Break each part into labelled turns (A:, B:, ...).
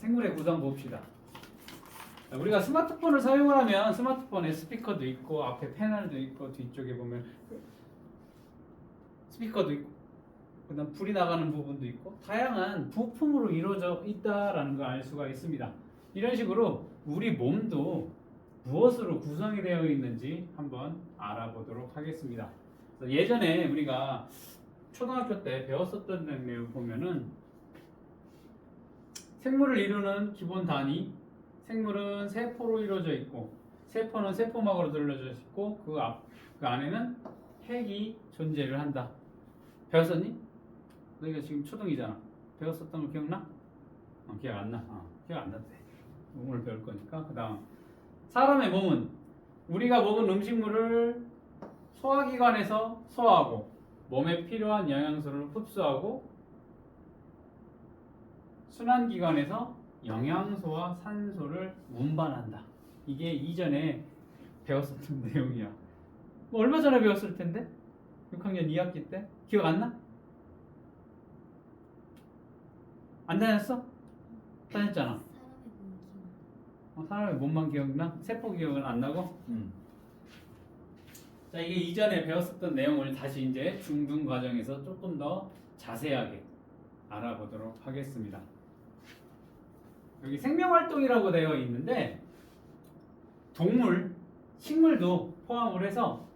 A: 생물의 구성 봅시다. 우리가 스마트폰을 사용을 하면 스마트폰에 스피커도 있고 앞에 패널도 있고 뒤쪽에 보면 스피커도 있고 그다음 불이 나가는 부분도 있고 다양한 부품으로 이루어져 있다라는 걸 알 수가 있습니다. 이런 식으로 우리 몸도 무엇으로 구성이 되어 있는지 한번 알아보도록 하겠습니다. 예전에 우리가 초등학교 때 배웠었던 내용 보면은 생물을 이루는 기본 단위, 생물은 세포로 이루어져 있고 세포는 세포막으로 둘러져 있고 그 안에는 핵이 존재를 한다. 배웠었니? 너희가 지금 초등이잖아. 배웠었던 거 기억나? 기억 안 나? 기억 안 났대. 오늘 배울 거니까. 그 다음 사람의 몸은 우리가 먹은 음식물을 소화기관에서 소화하고 몸에 필요한 영양소를 흡수하고 순환기관에서 영양소와 산소를 운반한다. 이게 이전에 배웠었던 내용이야. 뭐 얼마 전에 배웠을 텐데? 6학년 2학기 때? 기억 안 나? 안 다녔어? 다녔잖아. 사람의 몸만 기억나? 세포 기억은 안 나고? 자, 이게 이전에 배웠었던 내용을 다시 이제 중등 과정에서 조금 더 자세하게 알아보도록 하겠습니다. 여기 생명활동이라고 되어 있는데 동물, 식물도 포함을 해서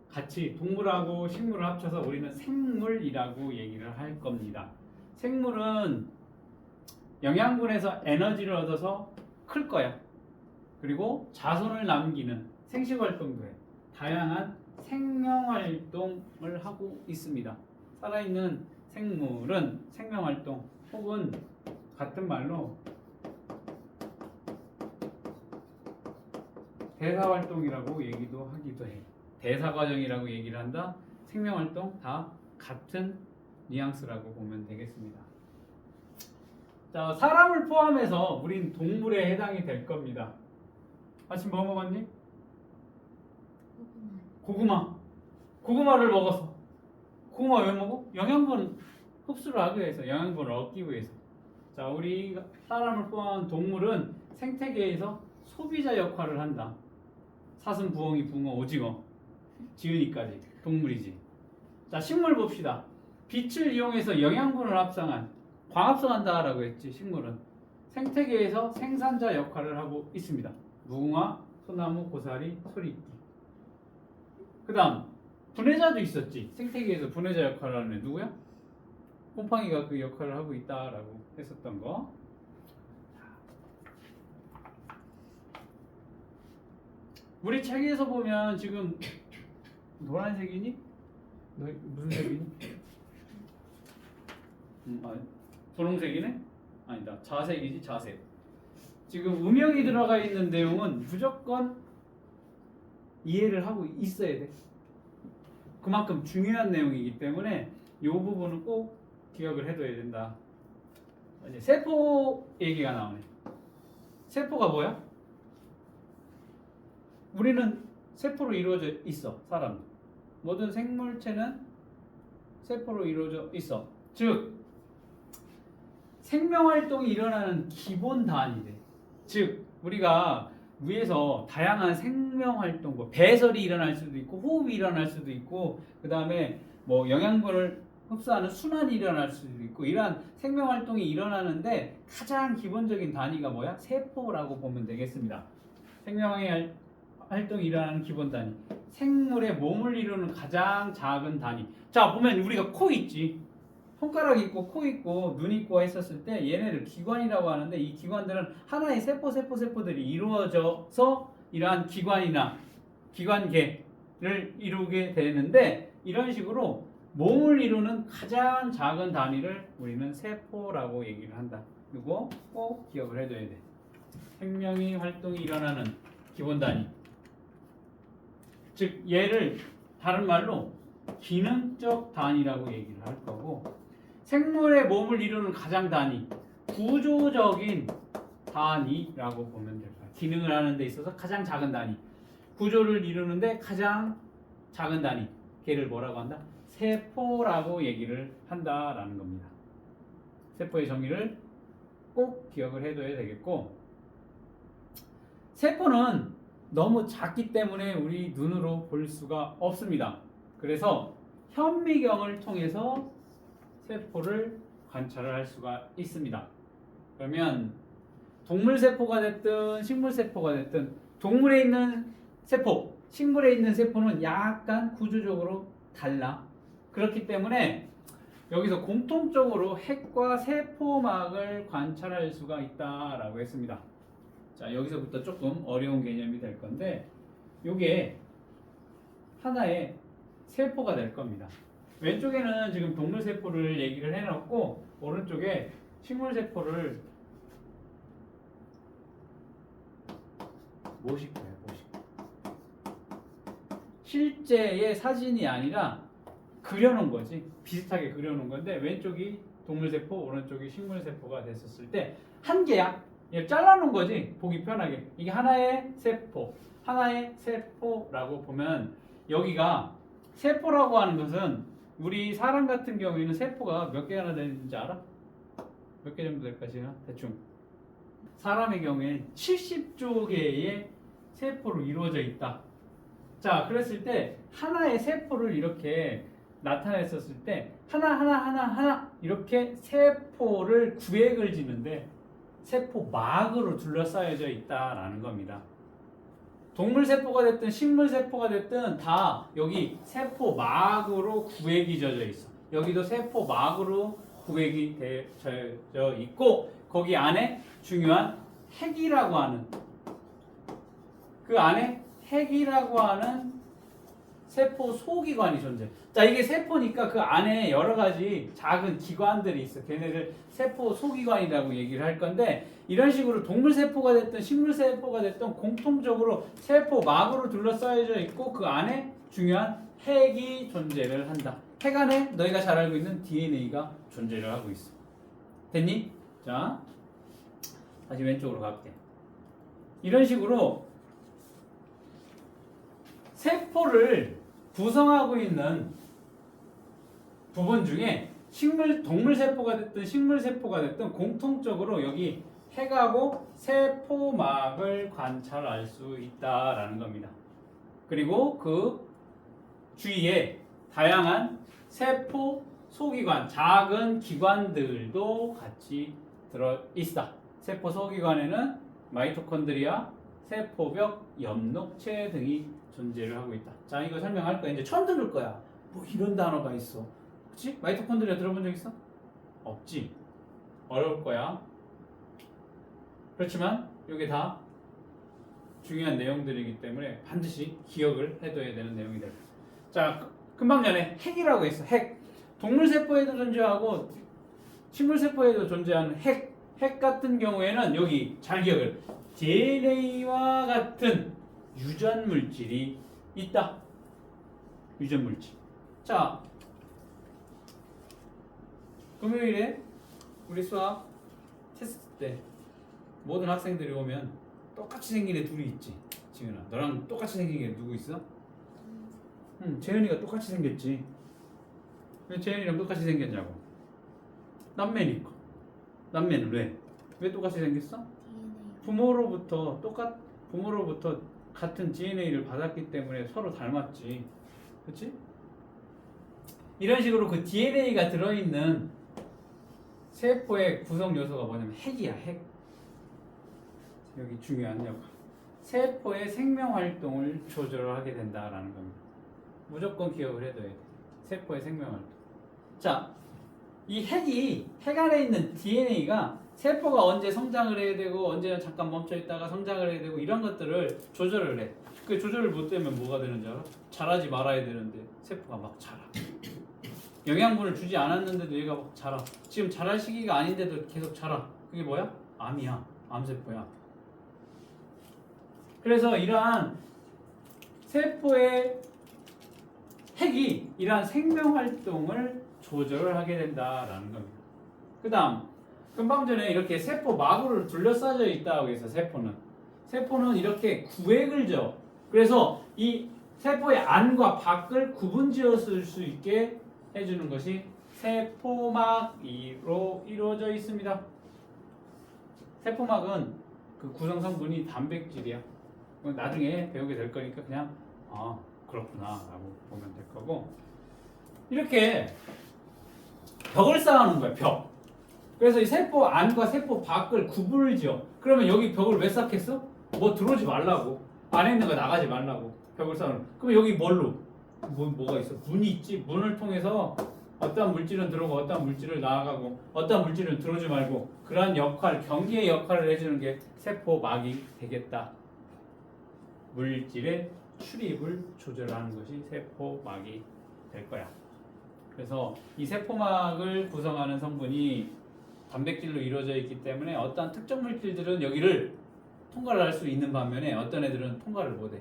A: 같이 동물하고 식물을 합쳐서 우리는 생물이라고 얘기를 할 겁니다. 생물은 영양분에서 에너지를 얻어서 클 거야. 그리고 자손을 남기는 생식활동도 해. 다양한 생명활동을 하고 있습니다. 살아있는 생물은 생명활동 혹은 같은 말로 대사활동이라고 얘기도 하기도 해. 대사과정이라고 얘기를 한다. 생명활동 다 같은 뉘앙스라고 보면 되겠습니다. 자, 사람을 포함해서 우린 동물에 해당이 될 겁니다. 아침 뭐 먹었니? 고구마를 먹었어. 고구마 왜 먹어? 영양분 흡수를 하기 위해서, 영양분을 얻기 위해서. 자, 우리 사람을 포함한 동물은 생태계에서 소비자 역할을 한다. 사슴, 부엉이, 붕어, 오징어, 지은이까지 동물이지. 자, 식물 봅시다. 빛을 이용해서 영양분을 광합성한다라고 했지. 식물은 생태계에서 생산자 역할을 하고 있습니다. 무궁화, 소나무, 고사리, 소리끼. 그 다음 분해자도 있었지. 생태계에서 분해자 역할을 하는 애 누구야? 곰팡이가 그 역할을 하고 있다라고 했었던 거. 우리 책에서 보면 지금 노란색이니? 너 무슨 색이니? 분홍색이네? 아니다. 자색이지, 자색. 지금 음영이 들어가 있는 내용은 무조건 이해를 하고 있어야 돼. 그만큼 중요한 내용이기 때문에 이 부분은 꼭 기억을 해둬야 된다. 이제 세포 얘기가 나오네. 세포가 뭐야? 우리는 세포로 이루어져 있어. 사람. 모든 생물체는 세포로 이루어져 있어. 즉 생명활동이 일어나는 기본 단위래. 즉 우리가 위에서 다양한 생명활동, 뭐 배설이 일어날 수도 있고 호흡이 일어날 수도 있고 그 다음에 뭐 영양분을 흡수하는 순환이 일어날 수도 있고 이러한 생명활동이 일어나는데 가장 기본적인 단위가 뭐야? 세포라고 보면 되겠습니다. 생명의 활동이 일어나는 기본 단위. 생물의 몸을 이루는 가장 작은 단위. 자, 보면 우리가 코 있지. 손가락 있고 코 있고 눈 있고 했었을 때 얘네를 기관이라고 하는데 이 기관들은 하나의 세포들이 이루어져서 이러한 기관이나 기관계를 이루게 되는데 이런 식으로 몸을 이루는 가장 작은 단위를 우리는 세포라고 얘기를 한다. 이거 꼭 기억을 해둬야 돼. 생명의 활동이 일어나는 기본 단위. 즉 얘를 다른 말로 기능적 단위라고 얘기를 할 거고 생물의 몸을 이루는 가장 단위, 구조적인 단위라고 보면 될 거야. 기능을 하는 데 있어서 가장 작은 단위, 구조를 이루는데 가장 작은 단위, 걔를 뭐라고 한다? 세포라고 얘기를 한다라는 겁니다. 세포의 정의를 꼭 기억을 해둬야 되겠고, 세포는 너무 작기 때문에 우리 눈으로 볼 수가 없습니다. 그래서 현미경을 통해서 세포를 관찰을 할 수가 있습니다. 그러면 동물 세포가 됐든 식물 세포가 됐든 동물에 있는 세포, 식물에 있는 세포는 약간 구조적으로 달라. 그렇기 때문에 여기서 공통적으로 핵과 세포막을 관찰할 수가 있다라고 했습니다. 자, 여기서부터 조금 어려운 개념이 될 건데, 이게 하나의 세포가 될 겁니다. 왼쪽에는 지금 동물 세포를 얘기를 해놓고, 오른쪽에 식물 세포를 모식해요, 모식. 실제의 사진이 아니라 그려놓은 거지. 비슷하게 그려놓은 건데, 왼쪽이 동물 세포, 오른쪽이 식물 세포가 됐었을 때 한 개야. 이걸 잘라놓은 거지. 보기 편하게. 이게 하나의 세포, 하나의 세포라고 보면, 여기가 세포라고 하는 것은 우리 사람 같은 경우에는 세포가 몇 개나 되는지 알아? 몇 개 정도 될까 지금? 대충. 사람의 경우에 70조 개의 세포로 이루어져 있다. 자, 그랬을 때 하나의 세포를 이렇게 나타냈었을 때 하나 이렇게 세포를 구획을 지는데 세포막으로 둘러싸여져 있다라는 겁니다. 동물 세포가 됐든 식물 세포가 됐든 다 여기 세포막으로 구획이 져져 있어. 여기도 세포막으로 구획이 되어 있고, 거기 안에 중요한 핵이라고 하는, 그 안에 핵이라고 하는 세포 소기관이 존재. 자, 이게 세포니까 그 안에 여러 가지 작은 기관들이 있어. 걔네들 세포 소기관이라고 얘기를 할 건데, 이런 식으로 동물 세포가 됐든 식물 세포가 됐든 공통적으로 세포막으로 둘러싸여져 있고, 그 안에 중요한 핵이 존재를 한다. 핵 안에 너희가 잘 알고 있는 DNA가 존재를 하고 있어. 됐니? 자, 다시 왼쪽으로 갈게. 이런 식으로 세포를 구성하고 있는 부분 중에 동물 세포가 됐든 식물 세포가 됐든 공통적으로 여기 핵하고 세포막을 관찰할 수 있다라는 겁니다. 그리고 그 주위에 다양한 세포 소기관, 작은 기관들도 같이 들어 있다. 세포 소기관에는 마이토콘드리아, 세포벽, 엽록체 등이 존재를 하고 있다. 자, 이거 설명할 거야. 이제 처음 들을 거야. 뭐 이런 단어가 있어. 그치? 마이토콘드리아 들어본 적 있어? 없지. 어려울 거야. 그렇지만 이게 다 중요한 내용들이기 때문에 반드시 기억을 해둬야 되는 내용이다. 자, 금방 전에 핵이라고 했어. 핵. 동물 세포에도 존재하고 식물 세포에도 존재하는 핵. 핵 같은 경우에는 여기 잘 기억을. DNA와 같은 유전 물질이 있다. 유전 물질. 자, 금요일에 우리 수학 테스트 때 모든 학생들이 오면 똑같이 생긴 애 둘이 있지. 지은아, 너랑 똑같이 생긴 애 누구 있어? 재현이가 똑같이 생겼지. 왜 재현이랑 똑같이 생겼냐고. 남매니까. 남매는 왜? 왜 똑같이 생겼어? 부모로부터 같은 DNA를 받았기 때문에 서로 닮았지. 그렇지? 이런 식으로 그 DNA가 들어있는 세포의 구성 요소가 뭐냐면 핵이야. 핵. 여기 중요한 역할. 세포의 생명 활동을 조절하게 된다라는 겁니다. 무조건 기억을 해둬야 돼. 세포의 생명 활동. 자, 이 핵 안에 있는 DNA가 세포가 언제 성장을 해야 되고 언제는 잠깐 멈춰 있다가 성장을 해야 되고 이런 것들을 조절을 해. 그 조절을 못 되면 뭐가 되는지 알아? 자라지 말아야 되는데 세포가 막 자라. 영양분을 주지 않았는데도 얘가 막 자라. 지금 자랄 시기가 아닌데도 계속 자라. 그게 뭐야? 암이야. 암세포야. 그래서 이러한 세포의 핵이 이러한 생명 활동을 조절을 하게 된다라는 겁니다. 그 다음, 금방 전에 이렇게 세포막으로 둘러싸여 있다고 해서 세포는 이렇게 구획을 져. 그래서 이 세포의 안과 밖을 구분 지었을 수 있게 해주는 것이 세포막으로 이루어져 있습니다. 세포막은 그 구성 성분이 단백질이야. 나중에 배우게 될 거니까 그냥 그렇구나라고 보면 될 거고 이렇게 벽을 쌓아놓은 거야 벽. 그래서 이 세포 안과 세포 밖을 구분을 지어. 그러면 여기 벽을 왜 쌓겠어? 뭐 들어오지 말라고. 안에 있는 거 나가지 말라고 벽을 쌓아놓은. 그럼 여기 뭘로? 뭐가 있어? 문이 있지. 문을 통해서 어떤 물질은 들어오고 어떤 물질을 나가고 어떤 물질은 들어오지 말고 그러한 역할, 경계의 역할을 해주는 게 세포막이 되겠다. 물질의 출입을 조절하는 것이 세포막이 될 거야. 그래서 이 세포막을 구성하는 성분이 단백질로 이루어져 있기 때문에 어떤 특정 물질들은 여기를 통과를 할 수 있는 반면에 어떤 애들은 통과를 못해.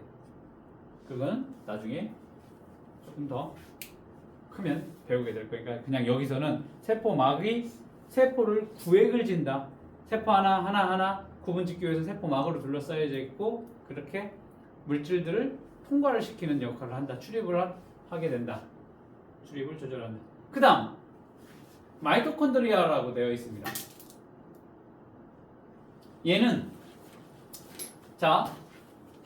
A: 그건 나중에 조금 더 크면 배우게 될 거니까 그냥 여기서는 세포막이 세포를 구획을 진다. 세포 하나 구분짓기 위해서 세포막으로 둘러싸여져 있고 그렇게 물질들을 통과를 시키는 역할을 한다. 출입을 하게 된다. 출입을 조절한다. 그 다음 마이토콘드리아라고 되어 있습니다. 얘는 자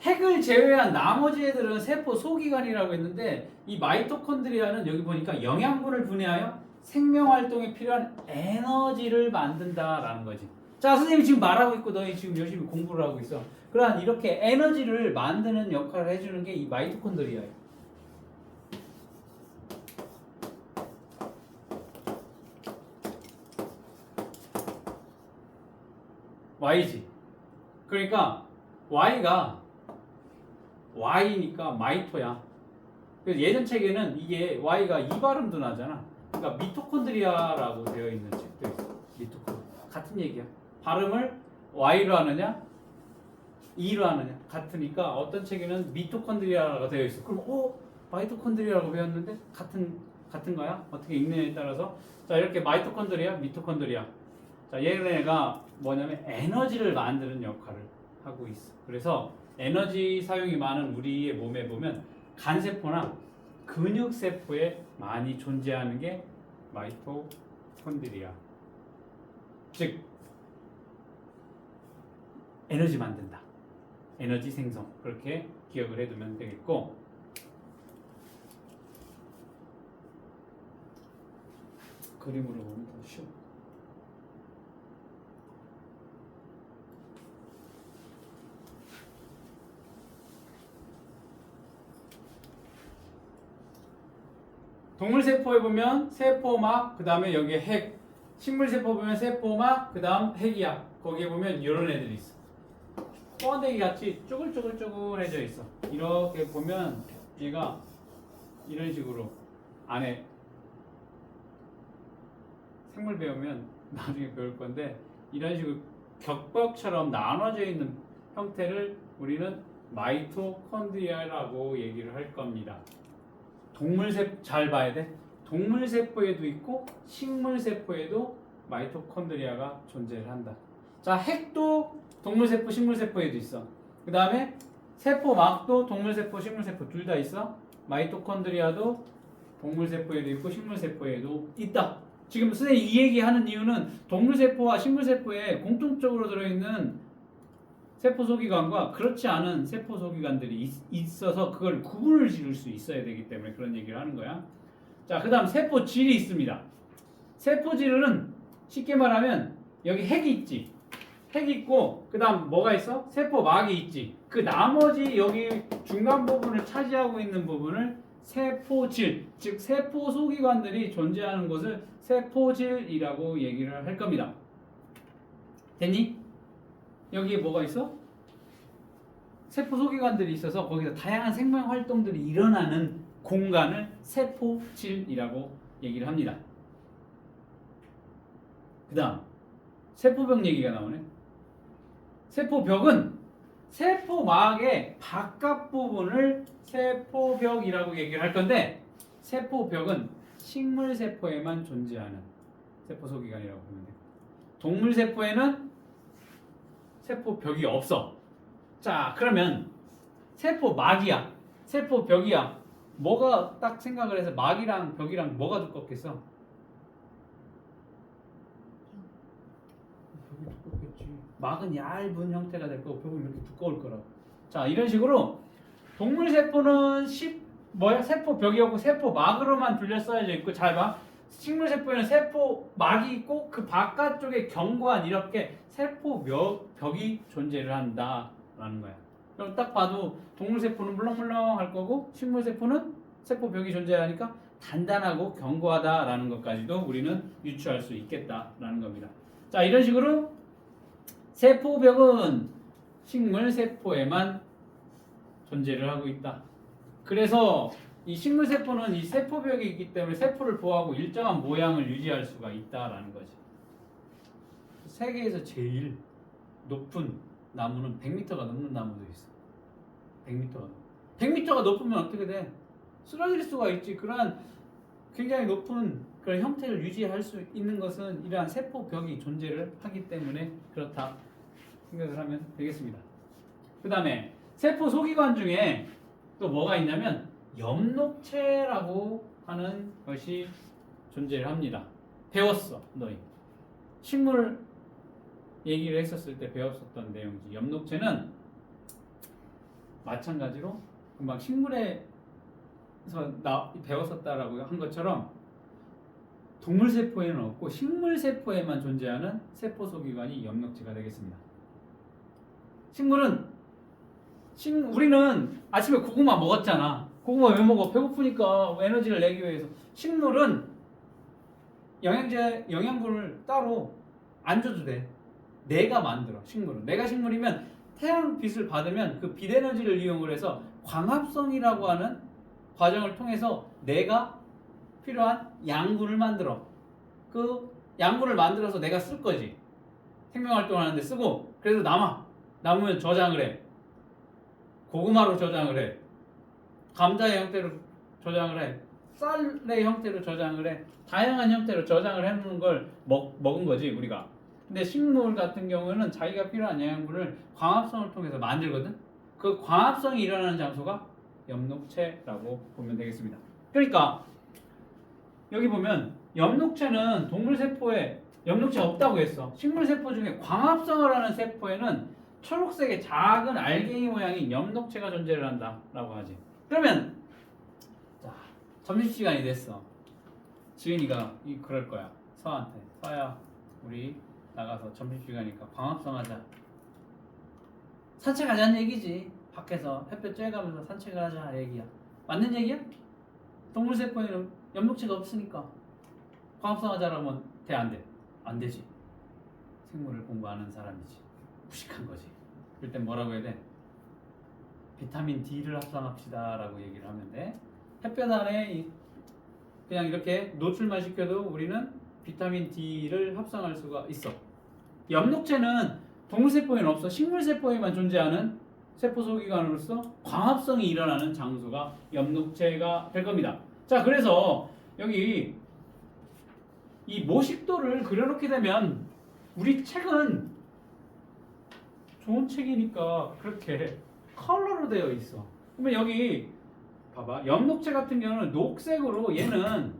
A: 핵을 제외한 나머지 애들은 세포 소기관이라고 했는데 이 마이토콘드리아는 여기 보니까 영양분을 분해하여 생명활동에 필요한 에너지를 만든다라는 거지. 자 선생님이 지금 말하고 있고 너희 지금 열심히 공부를 하고 있어. 그러한 이렇게 에너지를 만드는 역할을 해주는 게 이 마이토콘드리아예요. Y지. 그러니까 Y니까 마이토야. 그래서 예전 책에는 이게 Y가 이 발음도 나잖아. 그러니까 미토콘드리아라고 되어 있는 책도 있어. 미토콘드리아. 같은 얘기야. 발음을 Y로 하느냐, E로 하느냐 같으니까 어떤 책에는 미토콘드리아가 되어 있어. 그럼 마이토콘드리아라고 배웠는데 같은 거야? 어떻게 읽느냐에 따라서 자 이렇게 마이토콘드리아, 미토콘드리아. 자 얘네가 뭐냐면 에너지를 만드는 역할을 하고 있어. 그래서 에너지 사용이 많은 우리의 몸에 보면 간세포나 근육세포에 많이 존재하는 게 마이토콘드리아. 즉 에너지 만든다. 에너지 생성. 그렇게 기억을 해두면 되겠고 그림으로 보면 더 쉬워. 동물세포에 보면 세포막, 그 다음에 여기에 핵. 식물세포 보면 세포막, 그 다음 핵이야. 거기에 보면 이런 애들이 있어. 번데기 같이 쭈글쭈글쭈글해져 있어. 이렇게 보면 얘가 이런 식으로 안에 생물 배우면 나중에 배울 건데 이런 식으로 격벽처럼 나눠져 있는 형태를 우리는 마이토콘드리아라고 얘기를 할 겁니다. 동물세포 잘 봐야 돼. 동물세포에도 있고 식물세포에도 마이토콘드리아가 존재를 한다. 자, 핵도 동물세포, 식물세포에도 있어. 그 다음에 세포막도 동물세포, 식물세포 둘 다 있어. 마이토콘드리아도 동물세포에도 있고 식물세포에도 있다. 지금 선생님이 이 얘기하는 이유는 동물세포와 식물세포에 공통적으로 들어있는 세포소기관과 그렇지 않은 세포소기관들이 있어서 그걸 구분을 지을 수 있어야 되기 때문에 그런 얘기를 하는 거야. 자, 그 다음 세포질이 있습니다. 세포질은 쉽게 말하면 여기 핵이 있지. 핵이 있고 그 다음 뭐가 있어? 세포막이 있지. 그 나머지 여기 중간 부분을 차지하고 있는 부분을 세포질, 즉 세포소기관들이 존재하는 것을 세포질이라고 얘기를 할 겁니다. 됐니? 여기에 뭐가 있어? 세포소기관들이 있어서 거기서 다양한 생명 활동들이 일어나는 공간을 세포질이라고 얘기를 합니다. 그 다음 세포벽 얘기가 나오네. 세포벽은 세포막의 바깥 부분을 세포벽이라고 얘기를 할 건데 세포벽은 식물세포에만 존재하는 세포소기관이라고 보면 돼. 동물세포에는 세포벽이 없어. 자, 그러면 세포막이야, 세포벽이야. 뭐가 딱 생각을 해서 막이랑 벽이랑 뭐가 두껍겠어? 벽이 두껍겠지. 막은 얇은 형태가 될 거고 벽은 이렇게 두꺼울 거라고. 자, 이런 식으로 동물 세포는 세포 벽이었고 세포 막으로만 둘러싸여져 있고, 잘 봐. 식물 세포에는 세포 막이 있고 그 바깥쪽에 견고한 이렇게 세포 벽이 존재를 한다라는 거야. 그럼 딱 봐도 동물 세포는 물렁물렁할 거고 식물 세포는 세포 벽이 존재하니까 단단하고 견고하다라는 것까지도 우리는 유추할 수 있겠다라는 겁니다. 자, 이런 식으로 세포벽은 식물 세포에만 존재를 하고 있다. 그래서 이 식물 세포는 이 세포벽이 있기 때문에 세포를 보호하고 일정한 모양을 유지할 수가 있다라는 거지. 세계에서 제일 높은 나무는 100m가 넘는 나무도 있어. 100m가 높으면 어떻게 돼? 쓰러질 수가 있지. 그러한 굉장히 높은 그런 형태를 유지할 수 있는 것은 이러한 세포벽이 존재를 하기 때문에 그렇다 생각을 하면 되겠습니다. 그 다음에 세포 소기관 중에 또 뭐가 있냐면 엽록체라고 하는 것이 존재를 합니다. 배웠어, 너희. 식물 얘기를 했었을 때 배웠었던 내용이지. 엽록체는 마찬가지로 금방 식물에서 배웠었다라고 한 것처럼 동물 세포에는 없고 식물 세포에만 존재하는 세포 소기관이 엽록체가 되겠습니다. 우리는 아침에 고구마 먹었잖아. 고구마 왜 먹어? 배고프니까 에너지를 내기 위해서. 식물은 영양분을 따로 안 줘도 돼. 내가 만들어. 식물은. 내가 식물이면 태양빛을 받으면 그 빛 에너지를 이용을 해서 광합성이라고 하는 과정을 통해서 내가 필요한 양분을 만들어. 그 양분을 만들어서 내가 쓸 거지. 생명활동을 하는데 쓰고, 그래서 남으면 저장을 해. 고구마로 저장을 해. 감자의 형태로 저장을 해. 쌀의 형태로 저장을 해. 다양한 형태로 저장을 해놓는 걸 먹은 거지, 우리가. 근데 식물 같은 경우는 자기가 필요한 영양분을 광합성을 통해서 만들거든. 그 광합성이 일어나는 장소가 엽록체라고 보면 되겠습니다. 그러니까 여기 보면 엽록체는 동물 세포에 엽록체가 없다고 했어. 식물 세포 중에 광합성을 하는 세포에는 초록색의 작은 알갱이 모양인 엽록체가 존재를 한다라고 하지. 그러면 자, 점심시간이 됐어. 지은이가 그럴 거야. 서한테. 서야, 우리 나가서 점심시간이니까 광합성하자. 산책하자는 얘기지. 밖에서 햇볕 쬐가면서 산책을 하자 얘기야. 맞는 얘기야? 동물 세포에는 엽록체가 없으니까 광합성하자라면 돼, 안 돼? 안 되지. 생물을 공부하는 사람이지. 무식한 거지. 그럴 땐 뭐라고 해야 돼? 비타민 D를 합성합시다 라고 얘기를 하면 돼. 햇볕 아래 그냥 이렇게 노출만 시켜도 우리는 비타민 D를 합성할 수가 있어. 엽록체는 동물세포에는 없어. 식물세포에만 존재하는 세포소기관으로서 광합성이 일어나는 장소가 엽록체가 될 겁니다. 자, 그래서 여기 이 모식도를 그려놓게 되면 우리 책은 좋은 책이니까 그렇게 컬러로 되어 있어. 그러면 여기 봐봐. 엽록체 같은 경우는 녹색으로, 얘는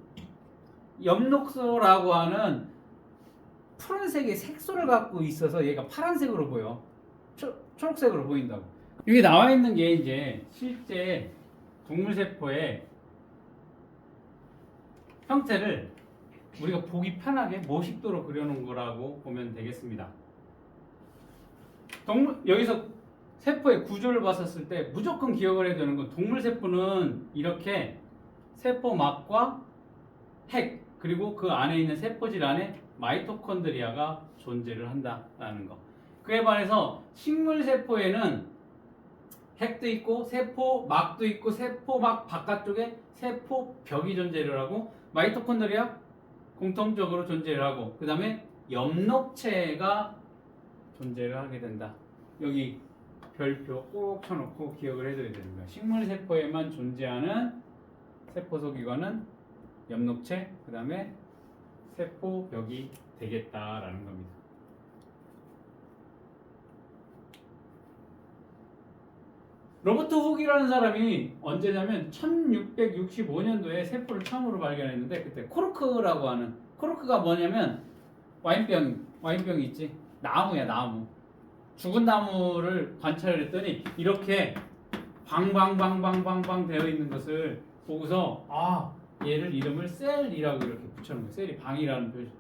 A: 엽록소라고 하는 푸른색의 색소를 갖고 있어서 얘가 파란색으로 보여. 초록색으로 보인다고. 여기 나와 있는 게 이제 실제 동물세포의 형태를 우리가 보기 편하게 모식도로 그려놓은 거라고 보면 되겠습니다. 여기서 세포의 구조를 봤었을 때 무조건 기억을 해야 되는 건, 동물세포는 이렇게 세포막과 핵, 그리고 그 안에 있는 세포질 안에 마이토콘드리아가 존재를 한다라는 거. 그에 반해서 식물세포에는 핵도 있고 세포막도 있고 세포막 바깥쪽에 세포벽이 존재를 하고 마이토콘드리아 공통적으로 존재를 하고, 그 다음에 엽록체가 존재를 하게 된다. 여기 별표 꼭 쳐놓고 기억을 해줘야 되는 거야. 식물세포에만 존재하는 세포소기관은 엽록체, 그 다음에 세포벽이 되겠다라는 겁니다. 로버트 훅이라는 사람이 언제냐면 1665년도에 세포를 처음으로 발견했는데, 그때 코르크라고 하는, 코르크가 뭐냐면 와인병이 있지, 나무야, 나무. 죽은 나무를 관찰을 했더니 이렇게 방방방방방방 되어 있는 것을 보고서 얘를 이름을 셀이라고 이렇게 붙여놓은 거예요. 셀이 방이라는 표시.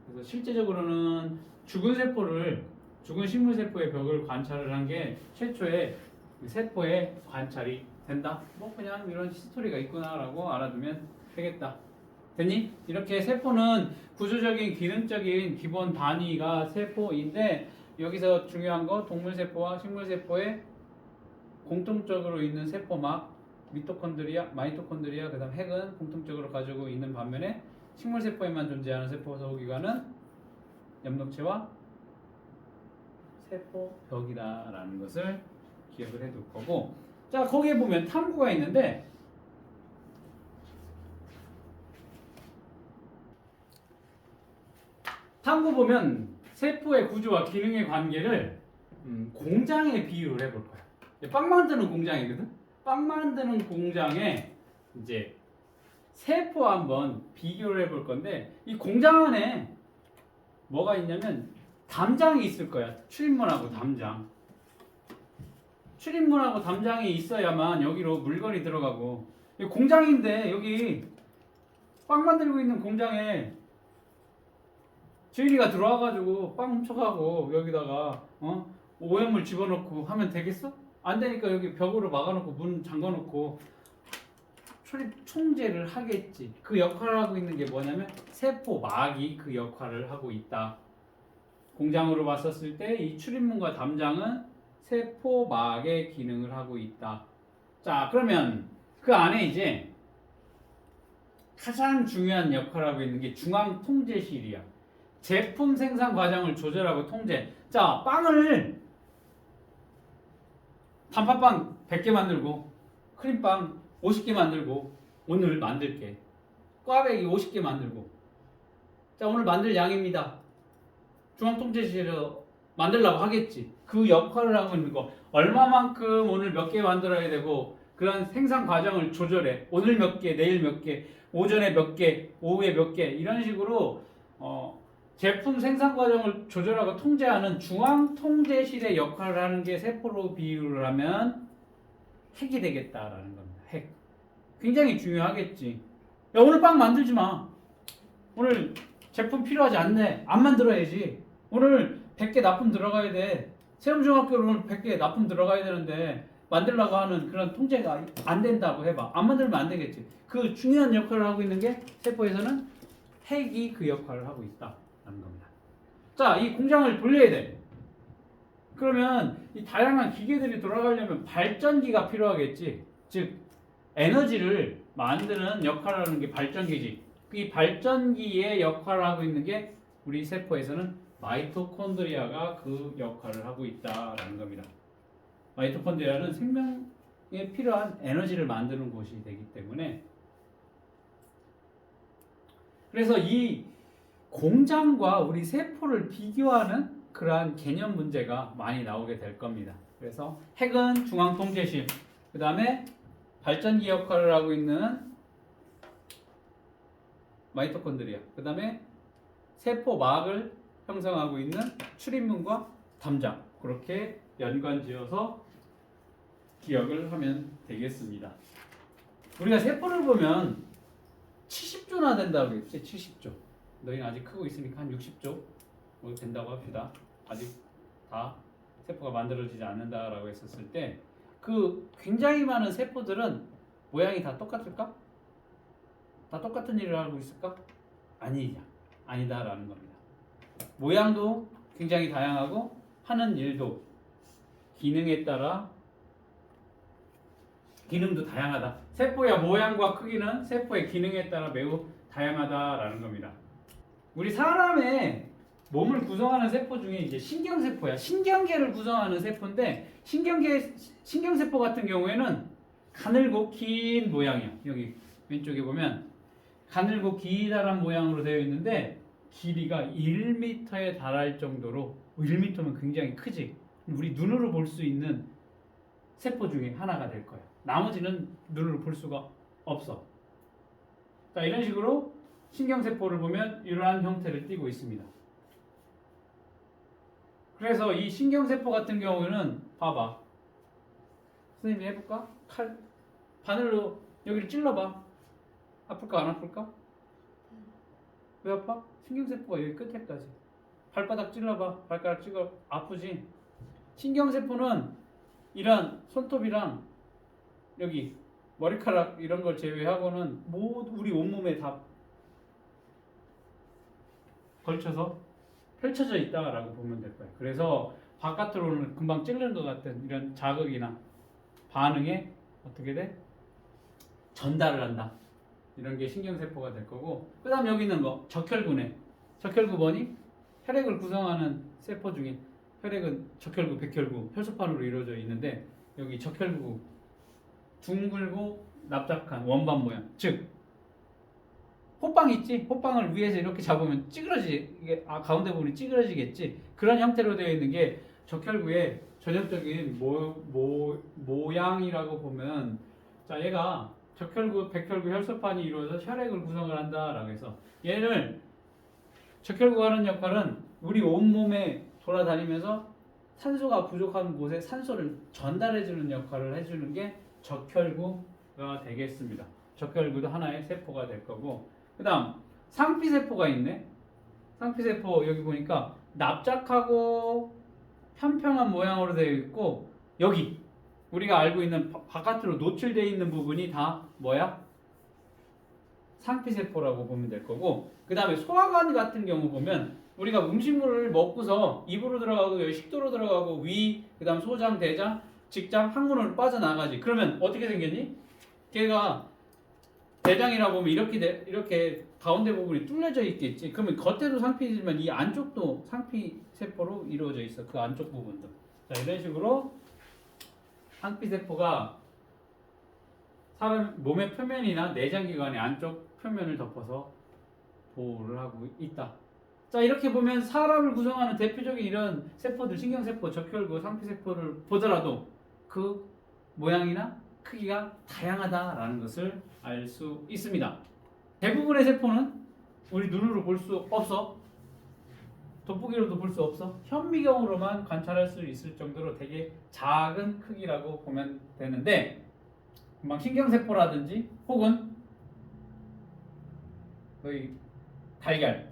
A: 그래서 실제적으로는 죽은 식물 세포의 벽을 관찰을 한 게 최초의 세포의 관찰이 된다. 뭐 그냥 이런 스토리가 있구나라고 알아두면 되겠다. 됐니? 이렇게 세포는 구조적인 기능적인 기본 단위가 세포인데 여기서 중요한 거 동물 세포와 식물 세포의 공통적으로 있는 세포막 미토콘드리아, 마이토콘드리아, 그다음 핵은 공통적으로 가지고 있는 반면에 식물 세포에만 존재하는 세포 소기관은 엽록체와 세포벽이다라는 것을 기억을 해둘 거고, 자 거기에 보면 탐구가 있는데 탐구 보면 세포의 구조와 기능의 관계를 공장에 비유를 해볼 거야. 빵 만드는 공장이거든. 빵 만드는 공장에 이제 세포 한번 비교를 해볼 건데 이 공장 안에 뭐가 있냐면 담장이 있을 거야. 출입문하고 담장. 출입문하고 담장이 있어야만 여기로 물건이 들어가고, 공장인데 여기 빵 만들고 있는 공장에 주인이가 들어와가지고 빵 훔쳐가고 여기다가 오염물 집어넣고 하면 되겠어? 안 되니까 여기 벽으로 막아놓고 문 잠가놓고 출입 통제를 하겠지. 그 역할을 하고 있는 게 뭐냐면 세포막이 그 역할을 하고 있다. 공장으로 봤었을 때 이 출입문과 담장은 세포막의 기능을 하고 있다. 자, 그러면 그 안에 이제 가장 중요한 역할을 하고 있는 게 중앙통제실이야. 제품 생산 과정을 조절하고 통제. 자, 빵을 단팥빵 100개 만들고 크림빵 50개 만들고 오늘 만들게. 꽈배기 50개 만들고. 자, 오늘 만들 양입니다. 중앙통제실에서 만들려고 하겠지. 그 역할을 하고 있는 거. 얼마만큼 오늘 몇 개 만들어야 되고 그런 생산 과정을 조절해. 오늘 몇 개, 내일 몇 개, 오전에 몇 개, 오후에 몇 개 이런 식으로 제품 생산 과정을 조절하고 통제하는 중앙통제실의 역할을 하는 게 세포로 비유를 하면 핵이 되겠다라는 겁니다. 핵. 굉장히 중요하겠지. 야, 오늘 빵 만들지 마. 오늘 제품 필요하지 않네. 안 만들어야지. 오늘 100개 납품 들어가야 돼. 세움중학교로 오늘 100개 납품 들어가야 되는데 만들려고 하는 그런 통제가 안 된다고 해봐. 안 만들면 안 되겠지. 그 중요한 역할을 하고 있는 게 세포에서는 핵이 그 역할을 하고 있다라는 겁니다. 자, 이 공장을 돌려야 돼. 그러면 이 다양한 기계들이 돌아가려면 발전기가 필요하겠지. 즉 에너지를 만드는 역할을 하는 게 발전기지. 이 발전기의 역할을 하고 있는 게 우리 세포에서는 마이토콘드리아가 그 역할을 하고 있다라는 겁니다. 마이토콘드리아는 생명에 필요한 에너지를 만드는 곳이 되기 때문에, 그래서 이 공장과 우리 세포를 비교하는 그러한 개념 문제가 많이 나오게 될 겁니다. 그래서 핵은 중앙통제실, 그 다음에 발전기 역할을 하고 있는 마이토콘드리아, 그 다음에 세포막을 형성하고 있는 출입문과 담장, 그렇게 연관지어서 기억을 하면 되겠습니다. 우리가 세포를 보면 70조나 된다고 했지. 70조. 너희는 아직 크고 있으니까 한 60조 된다고 합시다. 아직 다 세포가 만들어지지 않는다라고 했었을 때 그 굉장히 많은 세포들은 모양이 다 똑같을까? 다 똑같은 일을 하고 있을까? 아니다라는 겁니다. 모양도 굉장히 다양하고 하는 일도 기능에 따라 기능도 다양하다. 세포의 모양과 크기는 세포의 기능에 따라 매우 다양하다라는 겁니다. 우리 사람의 몸을 구성하는 세포 중에 이제 신경세포야. 신경계를 구성하는 세포인데 신경세포 같은 경우에는 가늘고 긴 모양이야. 여기 왼쪽에 보면 가늘고 기다란 모양으로 되어 있는데 길이가 1m에 달할 정도로, 1m면 굉장히 크지. 우리 눈으로 볼 수 있는 세포 중에 하나가 될 거야. 나머지는 눈으로 볼 수가 없어. 자, 이런 식으로 신경세포를 보면 이러한 형태를 띠고 있습니다. 그래서 이 신경세포 같은 경우에는 봐봐. 선생님이 해볼까? 칼 바늘로 여기를 찔러봐. 아플까 안 아플까? 왜 아파? 신경세포가 여기 끝에까지. 발바닥 찔러봐. 발가락 찔러 아프지? 신경세포는 이런 손톱이랑 여기 머리카락 이런 걸 제외하고는 모두 우리 온몸에 다 걸쳐서 펼쳐져 있다라고 보면 될 거예요. 그래서 바깥으로는 금방 찔르는 것 같은 이런 자극이나 반응에 어떻게 돼? 전달을 한다. 이런 게 신경세포가 될 거고, 그 다음 여기 있는 거 적혈구네. 적혈구 뭐니? 혈액을 구성하는 세포 중에 혈액은 적혈구, 백혈구, 혈소판으로 이루어져 있는데 여기 적혈구 둥글고 납작한 원반 모양. 즉 호빵 있지? 호빵을 위에서 이렇게 잡으면 찌그러지 이게 가운데 부분이 찌그러지겠지. 그런 형태로 되어 있는 게 적혈구의 전형적인 모양이라고 보면 자 얘가 적혈구, 백혈구, 혈소판이 이루어져 혈액을 구성을 한다라고 해서 얘를 적혈구가 하는 역할은 우리 온몸에 돌아다니면서 산소가 부족한 곳에 산소를 전달해주는 역할을 해주는 게 적혈구가 되겠습니다. 적혈구도 하나의 세포가 될 거고, 그 다음 상피세포가 있네. 상피세포 여기 보니까 납작하고 편평한 모양으로 되어 있고, 여기 우리가 알고 있는 바깥으로 노출되어 있는 부분이 다 뭐야? 상피세포라고 보면 될 거고, 그 다음에 소화관 같은 경우 보면 우리가 음식물을 먹고서 입으로 들어가고 식도로 들어가고 위, 그 다음 소장, 대장, 직장, 항문으로 빠져나가지. 그러면 어떻게 생겼니? 걔가 대장이라고 보면 이렇게 가운데 부분이 뚫려져 있겠지. 그러면 겉에도 상피지만 이 안쪽도 상피세포로 이루어져 있어. 그 안쪽 부분도. 자, 이런 식으로 상피세포가 사람 몸의 표면이나 내장기관의 안쪽 표면을 덮어서 보호를 하고 있다. 자, 이렇게 보면 사람을 구성하는 대표적인 이런 세포들, 신경세포, 적혈구, 상피세포를 보더라도 그 모양이나 크기가 다양하다라는 것을 알 수 있습니다. 대부분의 세포는 우리 눈으로 볼 수 없어. 돋보기로도 볼 수 없어. 현미경으로만 관찰할 수 있을 정도로 되게 작은 크기라고 보면 되는데, 금방 신경세포라든지 혹은 거의 달걀,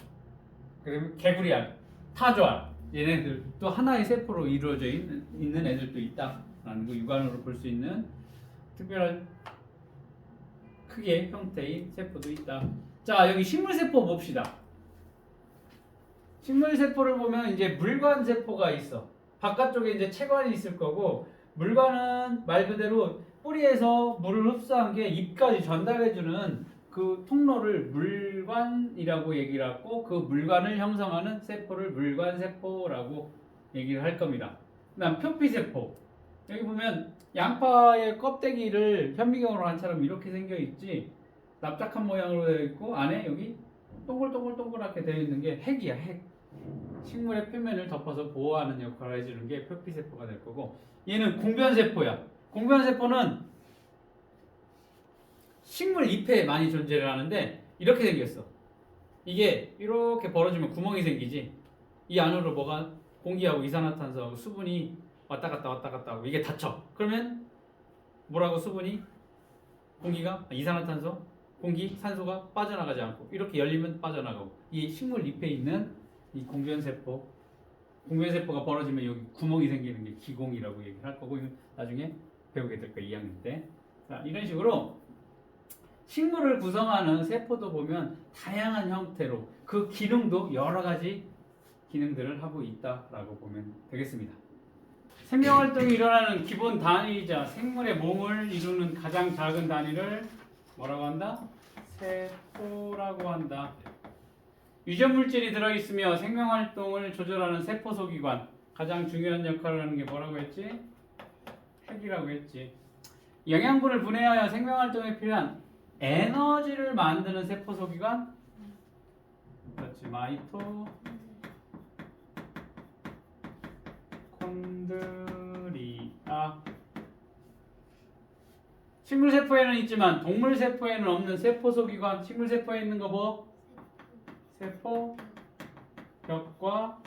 A: 그리고 개구리알, 타조알, 얘네들 또 하나의 세포로 이루어져 있는 애들도 있다라는 거 육안으로 볼 수 있는 특별한 크기의 형태의 세포도 있다. 자, 여기 식물세포 봅시다. 식물세포를 보면 이제 물관세포가 있어. 바깥쪽에 이제 체관이 있을 거고, 물관은 말 그대로 뿌리에서 물을 흡수한 게 잎까지 전달해주는 그 통로를 물관이라고 얘기를 하고, 그 물관을 형성하는 세포를 물관세포라고 얘기를 할 겁니다. 그 다음 표피세포. 여기 보면 양파의 껍데기를 현미경으로 한 처럼 이렇게 생겨 있지, 납작한 모양으로 되어 있고 안에 여기 동글동글동글하게 되어 있는 게 핵이야. 핵. 식물의 표면을 덮어서 보호하는 역할을 해주는 게 표피세포가 될 거고, 얘는 공변세포야. 공변세포는 식물 잎에 많이 존재를 하는데 이렇게 생겼어. 이게 이렇게 벌어지면 구멍이 생기지. 이 안으로 뭐가 공기하고 이산화탄소하고 수분이 왔다 갔다 하고 이게 닫혀. 그러면 뭐라고 수분이 공기가 이산화탄소, 공기, 산소가 빠져나가지 않고 이렇게 열리면 빠져나가고, 이 식물 잎에 있는 이 공변세포가 벌어지면 여기 구멍이 생기는 게 기공이라고 얘기를 할 거고, 이건 나중에 배우게 될 거예요. 2학년 때. 자, 이런 식으로 식물을 구성하는 세포도 보면 다양한 형태로 그 기능도 여러 가지 기능들을 하고 있다라고 보면 되겠습니다. 생명활동이 일어나는 기본 단위이자 생물의 몸을 이루는 가장 작은 단위를 뭐라고 한다? 세포라고 한다. 유전물질이 들어있으며 생명활동을 조절하는 세포소기관, 가장 중요한 역할을 하는 게 뭐라고 했지? 핵이라고 했지. 영양분을 분해하여 생명활동에 필요한 에너지를 만드는 세포소기관, 그렇지, 마이토콘드리아. 식물세포에는 있지만 동물세포에는 없는 세포소기관. 식물세포에 있는 거 뭐? 세포, 벽과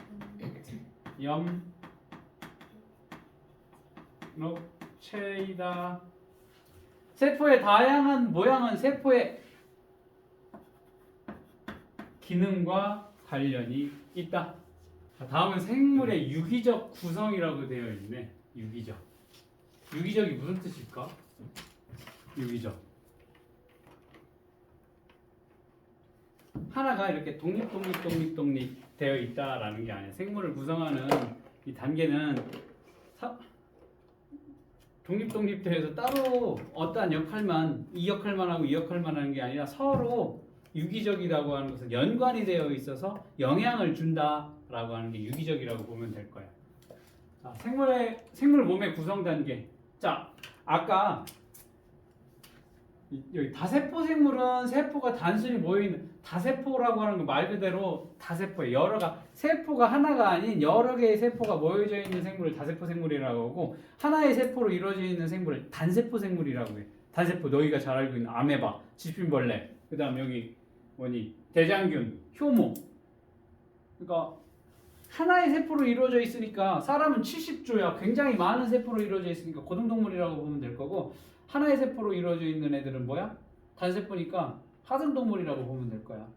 A: 염록체이다. 세포의 다양한 모양은 세포의 기능과 관련이 있다. 다음은 생물의 유기적 구성이라고 되어 있네. 유기적이 무슨 뜻일까? 유기적. 하나가 이렇게 독립 되어 있다라는 게 아니야. 생물을 구성하는 이 단계는 독립되어서 따로 어떠한 역할만 이 역할만 하고 이 역할만 하는 게 아니라 서로 유기적이라고 하는 것은 연관이 되어 있어서 영향을 준다라고 하는 게 유기적이라고 보면 될 거야. 자, 생물 몸의 구성 단계. 자, 아까 여기 다세포 생물은 세포가 단순히 모여 있는 다세포라고 하는 거 말 그대로 다세포예요. 세포가 하나가 아닌 여러 개의 세포가 모여져 있는 생물을 다세포 생물이라고 하고 하나의 세포로 이루어져 있는 생물을 단세포 생물이라고 해. 단세포 너희가 잘 알고 있는 아메바, 지핀벌레, 그다음 여기 대장균, 효모. 그러니까 하나의 세포로 이루어져 있으니까 사람은 70조야. 굉장히 많은 세포로 이루어져 있으니까 고등동물이라고 보면 될 거고 하나의 세포로 이루어져 있는 애들은 뭐야? 단세포니까 하등동물이라고 보면 될 거야.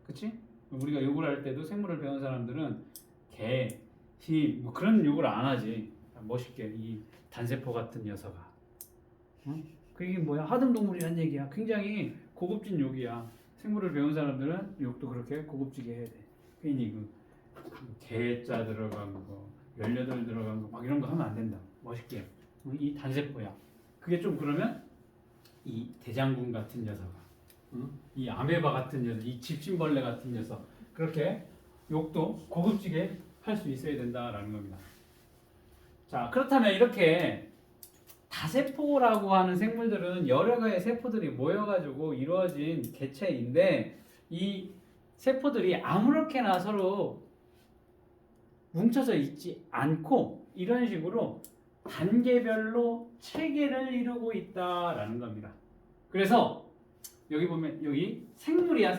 A: 그치? 우리가 욕을 할 때도 생물을 배운 사람들은 개, 희, 뭐 그런 욕을 안 하지. 멋있게 이 단세포 같은 녀석아. 응? 그게 뭐야? 하등동물이란 얘기야. 굉장히 고급진 욕이야. 생물을 배운 사람들은 욕도 그렇게 고급지게 해야 돼. 괜히 개자 들어간 거, 18 들어간 거 막 이런 거 하면 안 된다. 멋있게. 이 단세포야. 그게 좀 그러면 이 대장군 같은 녀석아, 이 아메바 같은 녀석, 이 집신벌레 같은 녀석 그렇게 욕도 고급지게 할 수 있어야 된다라는 겁니다. 자, 그렇다면 이렇게 다세포라고 하는 생물들은 여러 개의 세포들이 모여가지고 이루어진 개체인데 이 세포들이 아무렇게나 서로 뭉쳐져 있지 않고 이런 식으로 단계별로 체계를 이루고 있다라는 겁니다. 그래서 여기 보면 여기 생물이야.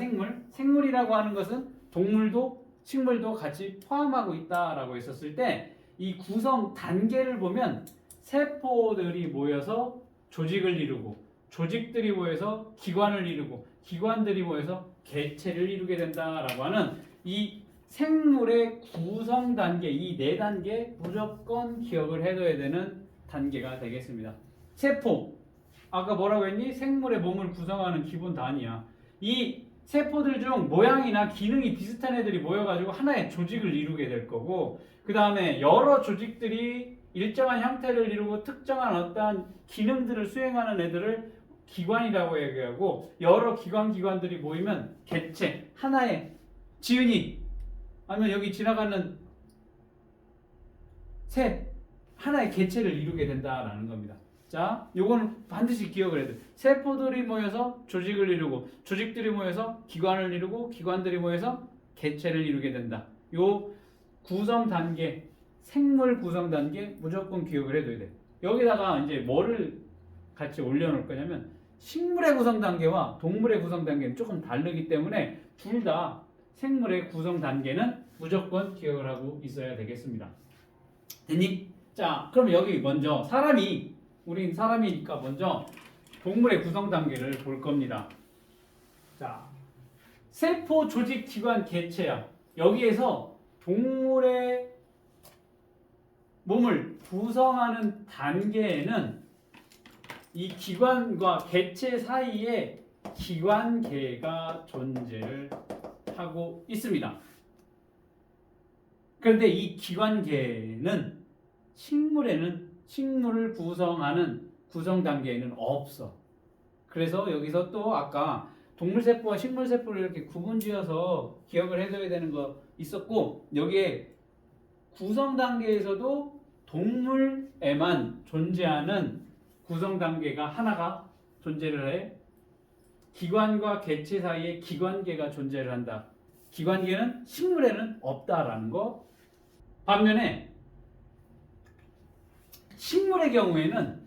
A: 생물이라고 하는 것은 동물도 식물도 같이 포함하고 있다라고 했었을 때 이 구성 단계를 보면 세포들이 모여서 조직을 이루고 조직들이 모여서 기관을 이루고 기관들이 모여서 개체를 이루게 된다라고 하는 이 생물의 구성 단계, 이 4단계 무조건 기억을 해둬야 되는 단계가 되겠습니다. 세포, 아까 뭐라고 했니? 생물의 몸을 구성하는 기본 단위야. 이 세포들 중 모양이나 기능이 비슷한 애들이 모여가지고 하나의 조직을 이루게 될 거고 그 다음에 여러 조직들이 일정한 형태를 이루고 특정한 어떠한 기능들을 수행하는 애들을 기관이라고 얘기하고 여러 기관들이 모이면 개체, 하나의 지은이 아니면 여기 지나가는 새 하나의 개체를 이루게 된다라는 겁니다. 자, 요거는 반드시 기억을 해야 돼. 세포들이 모여서 조직을 이루고 조직들이 모여서 기관을 이루고 기관들이 모여서 개체를 이루게 된다. 요 구성 단계, 생물 구성 단계 무조건 기억을 해둬야 돼. 여기다가 이제 뭐를 같이 올려놓을 거냐면 식물의 구성 단계와 동물의 구성 단계는 조금 다르기 때문에 둘 다 생물의 구성 단계는 무조건 기억을 하고 있어야 되겠습니다. 됐니? 자, 그럼 여기 먼저 우린 사람이니까 먼저 동물의 구성 단계를 볼 겁니다. 자, 세포, 조직, 기관, 개체야. 여기에서 동물의 몸을 구성하는 단계에는 이 기관과 개체 사이에 기관계가 존재를 하고 있습니다. 그런데 이 기관계는 식물을 구성하는 구성 단계에는 없어. 그래서 여기서 또 아까 동물세포와 식물세포를 이렇게 구분지어서 기억을 해둬야 되는 거 있었고 여기에 구성 단계에서도 동물에만 존재하는 구성 단계가 하나가 존재를 해. 기관과 개체 사이에 기관계가 존재를 한다. 기관계는 식물에는 없다라는 거. 반면에 식물의 경우에는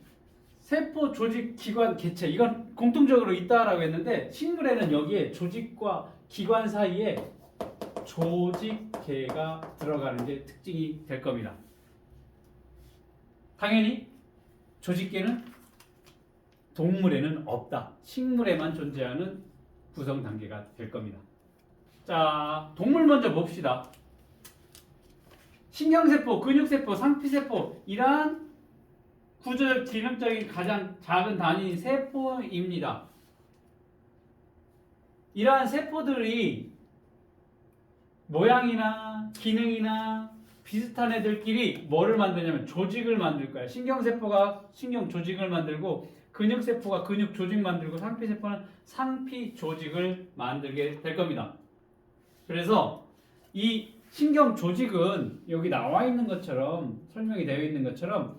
A: 세포, 조직, 기관, 개체 이건 공통적으로 있다라고 했는데 식물에는 여기에 조직과 기관 사이에 조직 개가 들어가는 게 특징이 될 겁니다. 당연히 조직계는 동물에는 없다. 식물에만 존재하는 구성 단계가 될 겁니다. 자, 동물 먼저 봅시다. 신경세포, 근육세포, 상피세포 이러한 구조적 기능적인 가장 작은 단위인 세포입니다. 이러한 세포들이 모양이나 기능이나 비슷한 애들끼리 뭐를 만드냐면 조직을 만들 거야. 신경세포가 신경 조직을 만들고 근육세포가 근육 조직 만들고 상피세포는 상피 조직을 만들게 될 겁니다. 그래서 이 신경 조직은 여기 나와 있는 것처럼 설명이 되어 있는 것처럼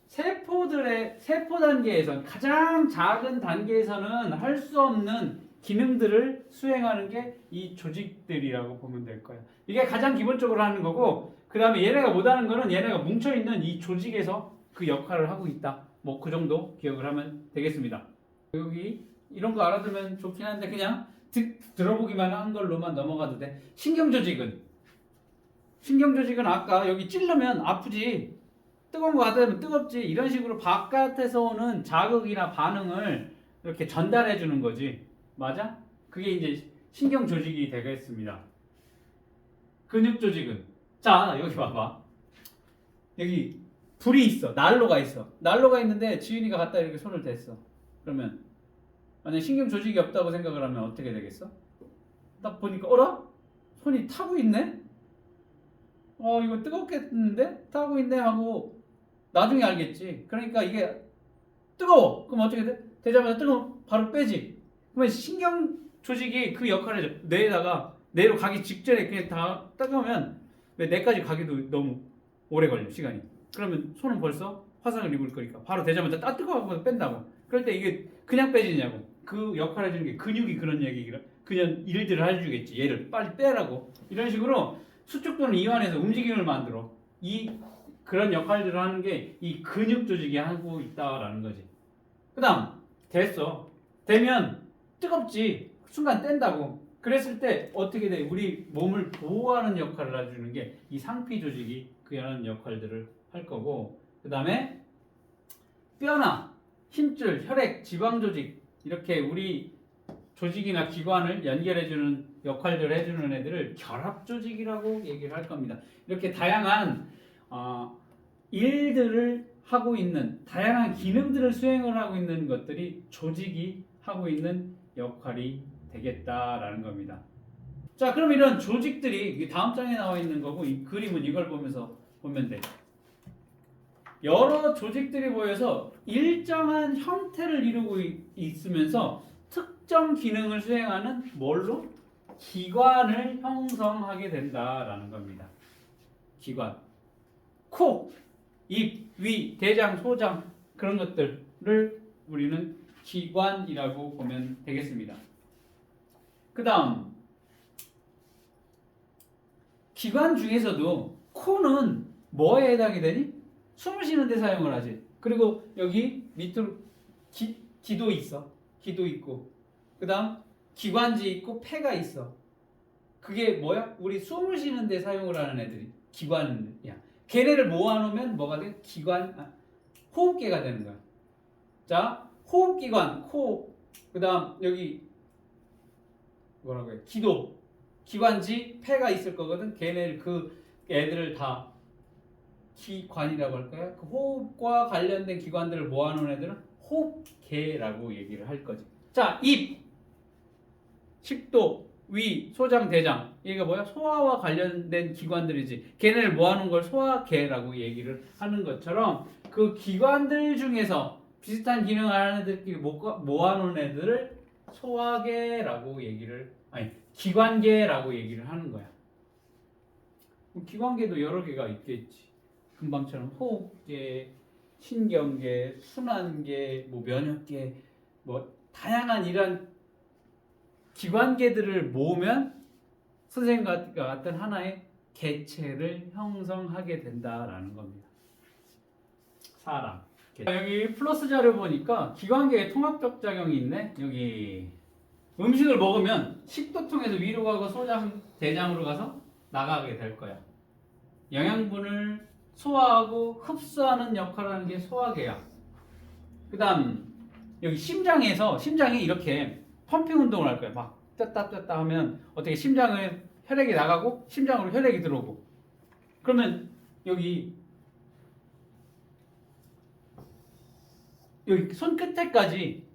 A: 세포들의 세포 단계에서 가장 작은 단계에서는 할 수 없는 기능들을 수행하는 게 이 조직들이라고 보면 될 거예요. 이게 가장 기본적으로 하는 거고, 그 다음에 얘네가 못하는 거는 얘네가 뭉쳐있는 이 조직에서 그 역할을 하고 있다. 뭐 그 정도 기억을 하면 되겠습니다. 여기 이런 거 알아두면 좋긴 한데 그냥 들어보기만 한 걸로만 넘어가도 돼. 신경조직은 아까 여기 찔르면 아프지, 뜨거운 거 갖다 대면 뜨겁지, 이런 식으로 바깥에서 오는 자극이나 반응을 이렇게 전달해 주는 거지. 맞아? 그게 이제 신경 조직이 되겠습니다. 근육 조직은, 자 여기 봐봐, 여기 불이 있어, 난로가 있는데 지윤이가 갖다 이렇게 손을 댔어. 그러면 만약 신경 조직이 없다고 생각을 하면 어떻게 되겠어? 딱 보니까 어라? 손이 타고 있네? 이거 뜨겁겠는데? 타고 있네 하고 나중에 알겠지. 그러니까 이게 뜨거워. 그럼 어떻게 돼? 되자마자 뜨거워 바로 빼지. 그러면 신경 조직이 그 역할을 해줘. 뇌로 가기 직전에 그냥 다 뜨거우면 왜 뇌까지 가기도 너무 오래 걸려 시간이. 그러면 손은 벌써 화상을 입을 거니까 바로 되자마자 뜨거워서 뺀다고. 그럴 때 이게 그냥 빼지냐고. 그 역할을 해주는 게 근육이 그런 얘기라 그냥 일들을 해주겠지. 얘를 빨리 빼라고. 이런 식으로 수축 또는 이완해서 움직임을 만들어. 그런 역할들을 하는 게 이 근육 조직이 하고 있다라는 거지. 그 다음 됐어. 되면 뜨겁지. 순간 뗀다고. 그랬을 때 어떻게 돼? 우리 몸을 보호하는 역할을 해주는 게 이 상피 조직이 그런 역할들을 할 거고, 그 다음에 뼈나 힘줄, 혈액, 지방 조직 이렇게 우리 조직이나 기관을 연결해주는 역할들을 해주는 애들을 결합 조직이라고 얘기를 할 겁니다. 이렇게 다양한 일들을 하고 있는, 다양한 기능들을 수행을 하고 있는 것들이 조직이 하고 있는 역할이 되겠다라는 겁니다. 자, 그럼 이런 조직들이 다음 장에 나와 있는 거고, 이 그림은 이걸 보면서 보면 돼. 여러 조직들이 모여서 일정한 형태를 이루고 있으면서 특정 기능을 수행하는 뭘로? 기관을 형성하게 된다라는 겁니다. 기관. 코, 입, 위, 대장, 소장 그런 것들을 우리는 기관이라고 보면 되겠습니다. 그 다음 기관 중에서도 코는 뭐에 해당이 되니? 숨을 쉬는 데 사용을 하지. 그리고 여기 밑으로 기도 있어. 기도 있고, 그 다음 기관지 있고 폐가 있어. 그게 뭐야? 우리 숨을 쉬는 데 사용을 하는 애들이 기관이야. 걔네를 모아놓으면 뭐가 돼? 호흡기가 되는 거야. 자, 호흡기관, 코, 그 다음 여기 뭐라고 해? 기도, 기관지, 폐가 있을 거거든. 걔네를 애들을 다 기관이라고 할까요? 그 호흡과 관련된 기관들을 모아놓은 애들은 호흡계라고 얘기를 할 거지. 자, 입, 식도, 위, 소장, 대장. 이게 뭐야? 소화와 관련된 기관들이지. 걔네를 모아놓은 걸 소화계라고 얘기를 하는 것처럼 그 기관들 중에서 비슷한 기능을 하는 애들끼리 모아놓은 애들을 기관계라고 얘기를 하는 거야. 기관계도 여러 개가 있겠지. 금방처럼 호흡계, 신경계, 순환계, 면역계, 다양한 이런 기관계들을 모으면 선생님과 같은 하나의 개체를 형성하게 된다라는 겁니다. 사람. 여기 플러스 자료 보니까 기관계의 통합적 작용이 있네. 여기 음식을 먹으면 식도통에서 위로 가고 소장, 대장으로 가서 나가게 될 거야. 영양분을 소화하고 흡수하는 역할을 하는 게 소화계야. 그 다음 여기 심장이 이렇게 펌핑 운동을 할 거야. 막 떴다 떴다 하면 어떻게 심장을 혈액이 나가고 심장으로 혈액이 들어오고 그러면 여기 손끝에까지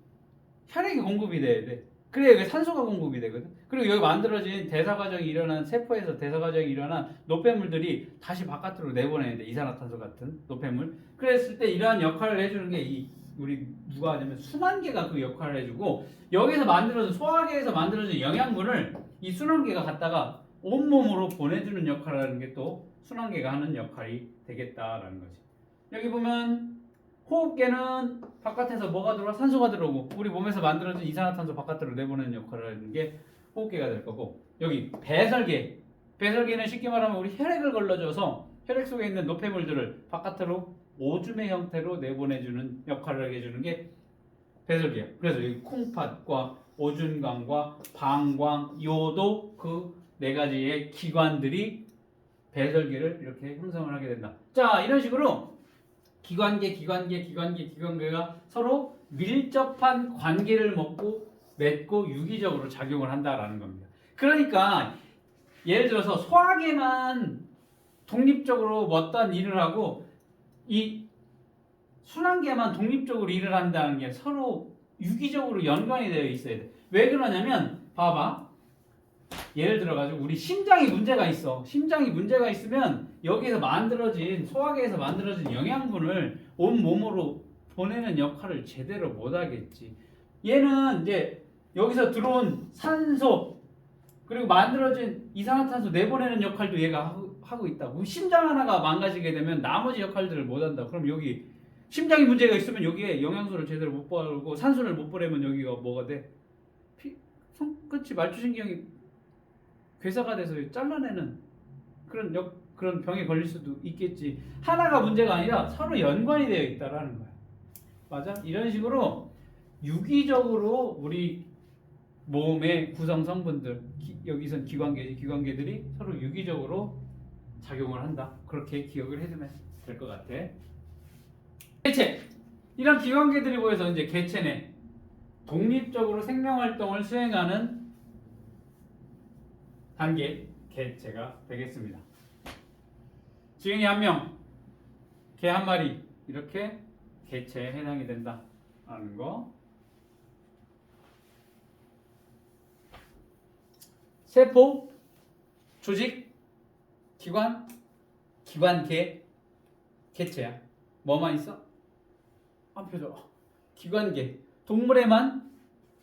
A: 혈액이 공급이 돼야 돼. 그래야 이게 산소가 공급이 되거든. 그리고 여기 만들어진 대사 과정이 일어난 세포에서 대사 과정이 일어난 노폐물들이 다시 바깥으로 내보내야 돼. 이산화탄소 같은 노폐물. 그랬을 때 이러한 역할을 해주는 게 우리 누가 하냐면 순환계가 그 역할을 해주고 여기서 만들어진 소화계에서 만들어진 영양분을 이 순환계가 갖다가 온몸으로 보내주는 역할을 하는 게 또 순환계가 하는 역할이 되겠다라는 거지. 여기 보면 호흡계는 바깥에서 뭐가 들어와? 산소가 들어오고 우리 몸에서 만들어진 이산화탄소 바깥으로 내보내는 역할을 하는 게 호흡계가 될 거고 여기 배설계는 쉽게 말하면 우리 혈액을 걸러줘서 혈액 속에 있는 노폐물들을 바깥으로 오줌의 형태로 내보내주는 역할을 해주는 게 배설계야. 그래서 여기 콩팥과 오줌관과 방광, 요도 그 네 가지의 기관들이 배설계를 이렇게 형성을 하게 된다. 자, 이런 식으로 기관계가 서로 밀접한 관계를 맺고 유기적으로 작용을 한다라는 겁니다. 그러니까 예를 들어서 소화계만 독립적으로 어떤 일을 하고 이 순환계만 독립적으로 일을 한다는 게 서로 유기적으로 연관이 되어 있어야 돼. 왜 그러냐면 봐봐. 예를 들어가지고 우리 심장이 문제가 있어. 심장이 문제가 있으면 여기에서 만들어진 소화계에서 만들어진 영양분을 온 몸으로 보내는 역할을 제대로 못 하겠지. 얘는 이제 여기서 들어온 산소 그리고 만들어진 이산화탄소 내보내는 역할도 얘가 하고 있다고. 심장 하나가 망가지게 되면 나머지 역할들을 못 한다. 그럼 여기 심장이 문제가 있으면 여기에 영양소를 제대로 못 보내고 산소를 못 보내면 여기가 뭐가 돼? 손끝이 말초신경이 괴사가 돼서 잘라내는 그런 병에 걸릴 수도 있겠지. 하나가 문제가 아니라 서로 연관이 되어 있다라는 거야. 맞아? 이런 식으로 유기적으로 우리 몸의 구성 성분들 여기선 기관계들이 서로 유기적으로 작용을 한다. 그렇게 기억을 해두면 될 것 같아. 개체. 이런 기관계들이 모여서 이제 개체네. 독립적으로 생명 활동을 수행하는 단계 개체가 되겠습니다. 지능이 한 명, 개 한 마리 이렇게 개체에 해당이 된다라는 거. 세포, 조직, 기관계, 개체야. 뭐만 있어? 한 표정. 기관계. 동물에만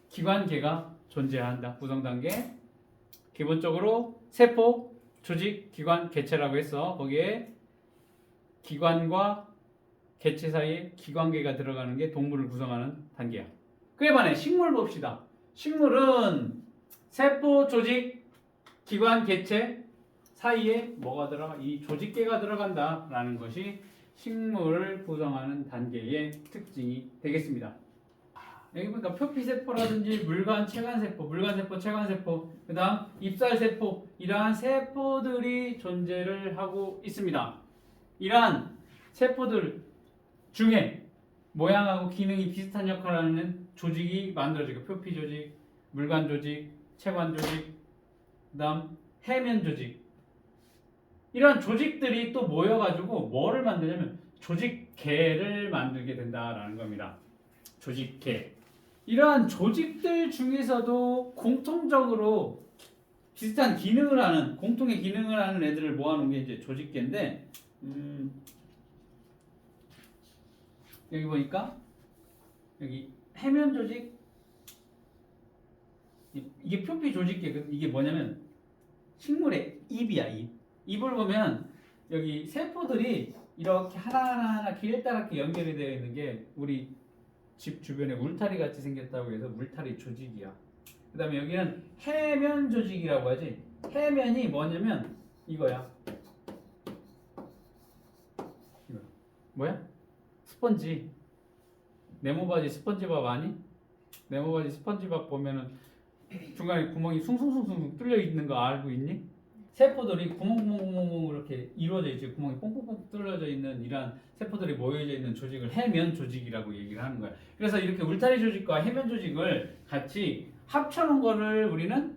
A: 기관계가 존재한다. 구성 단계. 기본적으로 세포, 조직, 기관, 개체라고 했어. 거기에 기관과 개체 사이에 기관계가 들어가는 게 동물을 구성하는 단계야. 그에 반해 식물 봅시다. 식물은 세포, 조직, 기관, 개체 사이에 뭐가 들어가? 이 조직계가 들어간다라는 것이 식물을 구성하는 단계의 특징이 되겠습니다. 여기 보니까 표피세포라든지 체관세포, 체관세포, 그 다음 입살세포 이러한 세포들이 존재를 하고 있습니다. 이러한 세포들 중에 모양하고 기능이 비슷한 역할을 하는 조직이 만들어지고 표피조직, 물관조직, 체관조직, 그 다음 해면조직 이러한 조직들이 또 모여가지고 뭐를 만드냐면 조직계를 만들게 된다라는 겁니다. 조직계. 이러한 조직들 중에서도 공통적으로 비슷한 기능을 하는 공통의 기능을 하는 애들을 모아놓은 게 이제 조직계인데 여기 보니까 여기 해면 조직 이게 표피 조직계 이게 뭐냐면 식물의 잎이야 잎. 잎을 보면 여기 세포들이 이렇게 하나하나 길다랗게 연결이 되어 있는 게 우리 집 주변에 울타리 같이 생겼다고 해서 울타리 조직이야. 그 다음에 여기는 해면 조직이라고 하지. 해면이 뭐냐면 이거야. 이거. 뭐야? 스펀지. 네모바지 스펀지밥 아니? 네모바지 스펀지밥 보면은 중간에 구멍이 숭숭숭숭 뚫려 있는 거 알고 있니? 세포들이 구멍구멍구멍 이렇게 이루어져 있지, 구멍이 뽕뽕뽕 뚫려져 있는 이러한 세포들이 모여져 있는 조직을 해면 조직이라고 얘기를 하는 거야. 그래서 이렇게 울타리 조직과 해면 조직을 같이 합쳐놓은 거를 우리는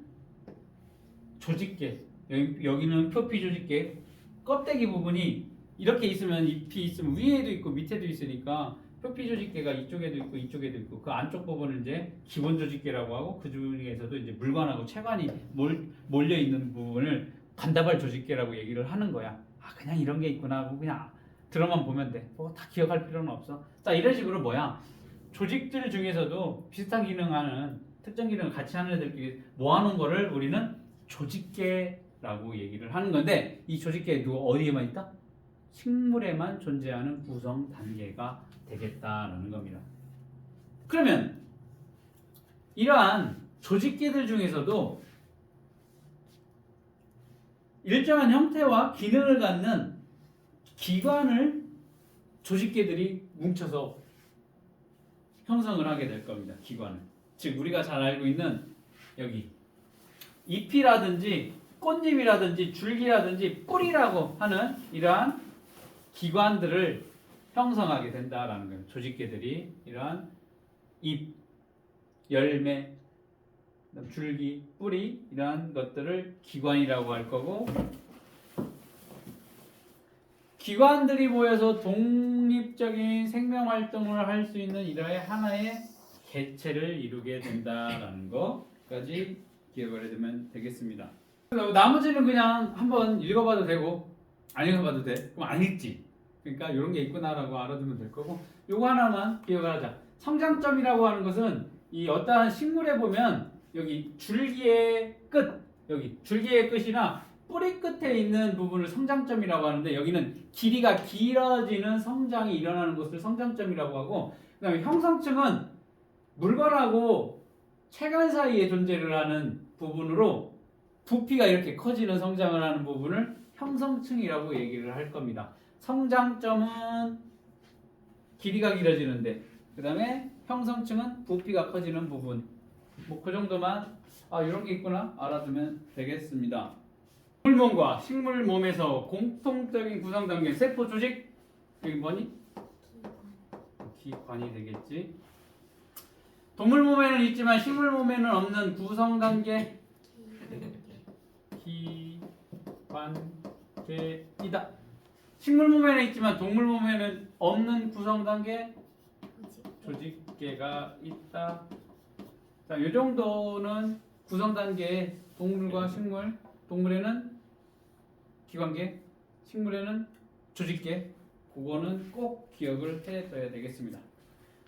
A: 조직계, 여기는 표피 조직계, 껍데기 부분이 이렇게 있으면 잎이 있으면 위에도 있고 밑에도 있으니까 표피 조직계가 이쪽에도 있고 이쪽에도 있고 그 안쪽 부분을 이제 기본 조직계라고 하고 그 중에서도 이제 물관하고 체관이 몰려 있는 부분을 관다발 조직계라고 얘기를 하는 거야. 아, 그냥 이런 게 있구나 하고 그냥 들어만 보면 돼. 뭐 다 기억할 필요는 없어. 자, 이런 식으로 뭐야? 조직들 중에서도 비슷한 기능하는 특정 기능을 같이 하는 애들끼리 모아놓은 거를 우리는 조직계라고 얘기를 하는 건데, 이 조직계 누가 어디에만 있다? 식물에만 존재하는 구성 단계가 되겠다라는 겁니다. 그러면 이러한 조직계들 중에서도 일정한 형태와 기능을 갖는 기관을 조직계들이 뭉쳐서 형성을 하게 될 겁니다. 기관을. 즉 우리가 잘 알고 있는 여기 잎이라든지 꽃잎이라든지 줄기라든지 뿌리라고 하는 이러한 기관들을 형성하게 된다라는 거예요. 조직계들이 이러한 잎, 열매, 줄기, 뿌리 이러한 것들을 기관이라고 할 거고, 기관들이 모여서 독립적인 생명 활동을 할 수 있는 이러한 하나의 개체를 이루게 된다라는 것까지 기억을 해두면 되겠습니다. 나머지는 그냥 한번 읽어봐도 되고 안 읽어봐도 돼. 그럼 안 읽지. 그러니까 이런 게 있구나라고 알아두면 될 거고, 요거 하나만 기억을 하자. 성장점이라고 하는 것은 이 어떠한 식물에 보면 여기 줄기의 끝, 여기 줄기의 끝이나 뿌리 끝에 있는 부분을 성장점이라고 하는데, 여기는 길이가 길어지는 성장이 일어나는 것을 성장점이라고 하고, 그 다음에 형성층은 물건하고 체관 사이에 존재를 하는 부분으로 부피가 이렇게 커지는 성장을 하는 부분을 형성층이라고 얘기를 할 겁니다. 성장점은 길이가 길어지는데, 그 다음에 형성층은 부피가 커지는 부분. 뭐 그 정도만 이런 게 있구나 알아두면 되겠습니다. 식물몸과 식물몸에서 공통적인 구성 단계 세포 조직, 여기 뭐니? 기관이 되겠지. 동물 몸에는 있지만 식물 몸에는 없는 구성 단계 기관계이다. 식물 몸에는 있지만 동물 몸에는 없는 구성 단계 조직계가 있다. 자, 이 정도는 구성 단계 동물과 식물, 동물에는 기관계, 식물에는 조직계, 그거는 꼭 기억을 해둬야 되겠습니다.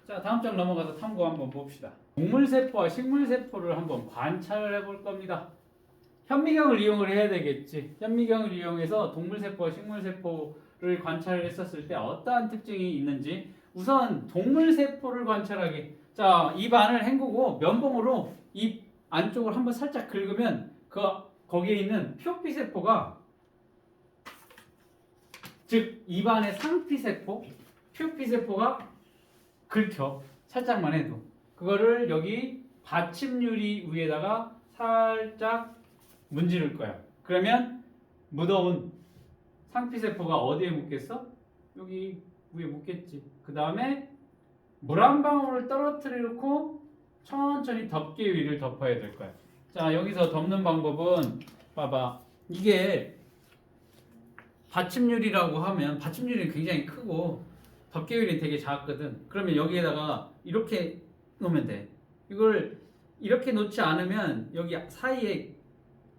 A: 자, 다음 장 넘어가서 탐구 한번 봅시다. 동물세포와 식물세포를 한번 관찰을 해볼 겁니다. 현미경을 이용을 해야 되겠지. 현미경을 이용해서 동물세포와 식물세포를 관찰을 했었을 때 어떠한 특징이 있는지, 우선 동물세포를 관찰하기. 자, 입 안을 헹구고 면봉으로 입 안쪽을 한번 살짝 긁으면 거기에 있는 표피세포가, 즉 입 안의 상피세포, 표피세포가 긁혀. 살짝만 해도. 그거를 여기 받침유리 위에다가 살짝 문지를 거야. 그러면 묻어온 상피세포가 어디에 묻겠어? 여기 위에 묻겠지. 그 다음에 물 한 방울을 떨어뜨려 놓고 천천히 덮개 위를 덮어야 될 거야. 자, 여기서 덮는 방법은 봐봐. 이게 받침유리라고 하면 받침유리는 굉장히 크고 덮개율이 되게 작거든. 그러면 여기에다가 이렇게 놓으면 돼. 이걸 이렇게 놓지 않으면 여기 사이에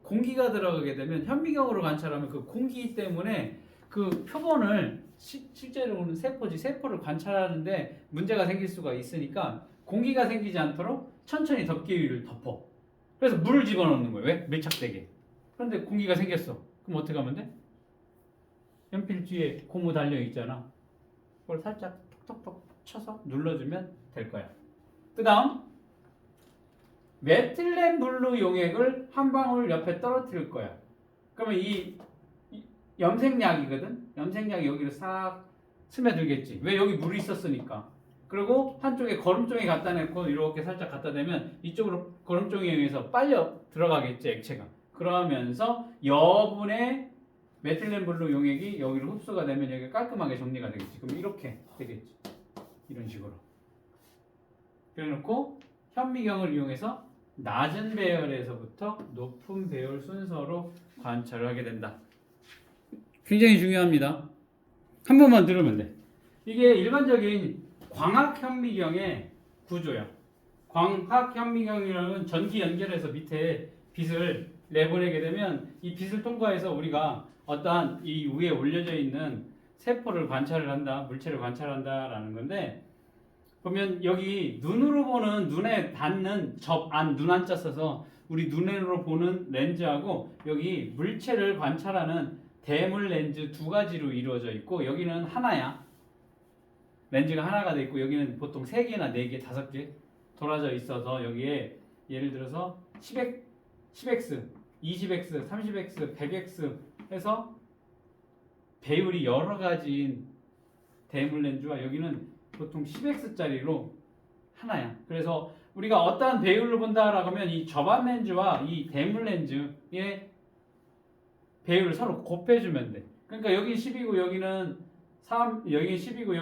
A: 공기가 들어가게 되면 현미경으로 관찰하면 그 공기 때문에 그 표본을 실제로는 세포를 관찰하는데 문제가 생길 수가 있으니까 공기가 생기지 않도록 천천히 덮개율을 덮어. 그래서 물을 집어넣는 거예요. 왜? 밀착되게. 그런데 공기가 생겼어. 그럼 어떻게 하면 돼? 연필 뒤에 고무 달려 있잖아. 그걸 살짝 톡톡톡 쳐서 눌러주면 될 거야. 그 다음 메틸렌 블루 용액을 한 방울 옆에 떨어뜨릴 거야. 그러면 이 염색약이거든. 염색약이 여기로 싹 스며들겠지. 왜? 여기 물이 있었으니까. 그리고 한쪽에 거름종이 갖다 놓고 이렇게 살짝 갖다 대면 이쪽으로 거름종에 의해서 빨려 들어가겠지, 액체가. 그러면서 여분의 메틸렌블루 용액이 여기로 흡수가 되면 여기가 깔끔하게 정리가 되겠지. 그럼 이렇게 되겠지. 이런 식으로. 그래놓고 현미경을 이용해서 낮은 배열에서부터 높은 배열 순서로 관찰을 하게 된다. 굉장히 중요합니다. 한 번만 들으면 돼. 이게 일반적인 광학 현미경의 구조야. 광학 현미경이라는 전기 연결해서 밑에 빛을 내보내게 되면 이 빛을 통과해서 우리가 어떠한 이 위에 올려져 있는 세포를 관찰을 한다, 물체를 관찰한다라는 건데, 보면 여기 눈으로 보는 눈에 닿는 접안 눈안자 써서 우리 눈으로 보는 렌즈하고 여기 물체를 관찰하는 대물 렌즈 두 가지로 이루어져 있고, 여기는 하나야. 렌즈가 하나가 돼 있고 여기는 보통 3개나 4개, 5개 돌아져 있어서 여기에 예를 들어서 10x, 20x, 30x, 100x 해서 배율이 여러 가지인 대물 렌즈와 여기는 보통 10x짜리로 하나야. 그래서 우리가 어떠한 배율로 본다라고 하면 이 접안 렌즈와 이 대물 렌즈의 배율을 서로 곱해주면 돼. 그러니까 여기 10이고 여기는 3, 여기 10이고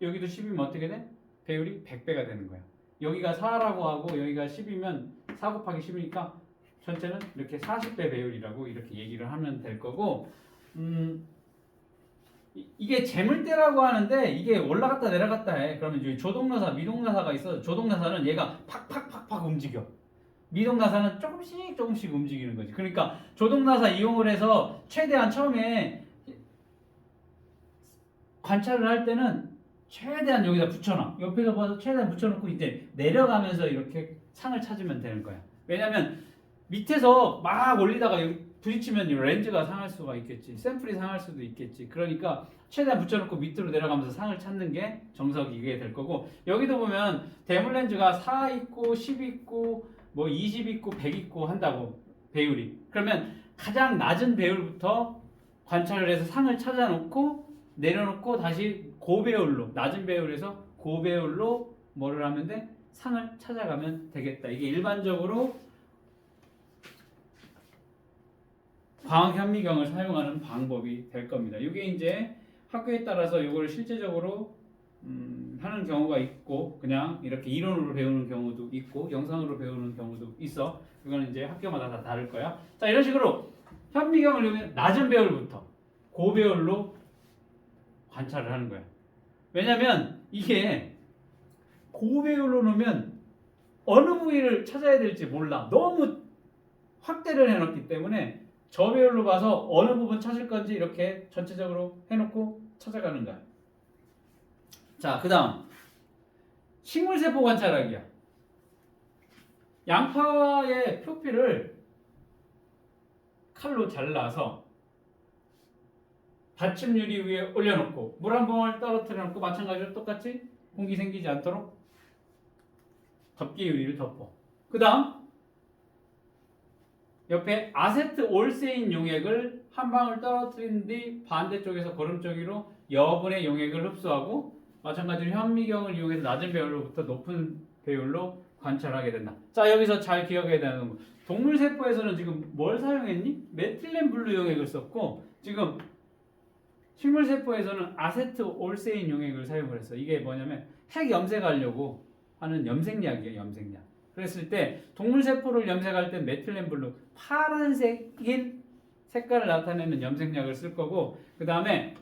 A: 여기도 10이면 어떻게 돼? 배율이 100배가 되는 거야. 여기가 4라고 하고 여기가 10이면 4 곱하기 10이니까 전체는 이렇게 40배 배율이라고 이렇게 얘기를 하면 될 거고, 이게 재물대라고 하는데 이게 올라갔다 내려갔다 해. 그러면 이제 조동나사, 미동나사가 있어. 조동나사는 얘가 팍팍팍팍 움직여. 미동나사는 조금씩 움직이는 거지. 그러니까 조동나사 이용을 해서 최대한 처음에 관찰을 할 때는 최대한 여기다 붙여놔. 옆에서 봐서 최대한 붙여놓고 이제 내려가면서 이렇게 상을 찾으면 되는 거야. 왜냐면 밑에서 막 올리다가 여기 부딪히면 렌즈가 상할 수가 있겠지. 샘플이 상할 수도 있겠지. 그러니까 최대한 붙여놓고 밑으로 내려가면서 상을 찾는 게 정석이게 될 거고, 여기도 보면 대물 렌즈가 4 있고 10 있고 뭐 20 있고 100 있고 한다고 배율이. 그러면 가장 낮은 배율부터 관찰을 해서 상을 찾아놓고 내려놓고 다시 고배율로, 낮은 배율에서 고배율로 뭐를 하면 돼? 상을 찾아가면 되겠다. 이게 일반적으로 광학 현미경을 사용하는 방법이 될 겁니다. 이게 이제 학교에 따라서 이걸 실제적으로 하는 경우가 있고, 그냥 이렇게 이론으로 배우는 경우도 있고, 영상으로 배우는 경우도 있어. 이거는 이제 학교마다 다 다를 거야. 자, 이런 식으로 현미경을 이용해 낮은 배율부터 고배율로 관찰을 하는 거야. 왜냐면 이게 고배율로 놓으면 어느 부위를 찾아야 될지 몰라. 너무 확대를 해놨기 때문에 저배율로 봐서 어느 부분 찾을 건지 이렇게 전체적으로 해놓고 찾아가는 거야. 자, 그 다음 식물세포 관찰하기야. 양파의 표피를 칼로 잘라서 받침 유리 위에 올려놓고 물 한 방울 떨어뜨려 놓고 마찬가지로 똑같이 공기 생기지 않도록 덮개 유리를 덮어. 그 다음 옆에 아세트 올세인 용액을 한 방울 떨어뜨린 뒤 반대쪽에서 거름쪽으로 여분의 용액을 흡수하고 마찬가지로 현미경을 이용해서 낮은 배율로부터 높은 배율로 관찰하게 된다. 자, 여기서 잘 기억해야 되는 거. 동물 세포에서는 지금 뭘 사용했니? 메틸렌블루 용액을 썼고, 지금 식물 세포에서는 아세트 올세인 용액을 사용을 했어. 이게 뭐냐면 핵 염색하려고 하는 염색약이에요, 염색약. 그랬을 때 동물 세포를 염색할 때 메틸렌블루 파란색인 색깔을 나타내는 염색약을 쓸 거고, 그 다음에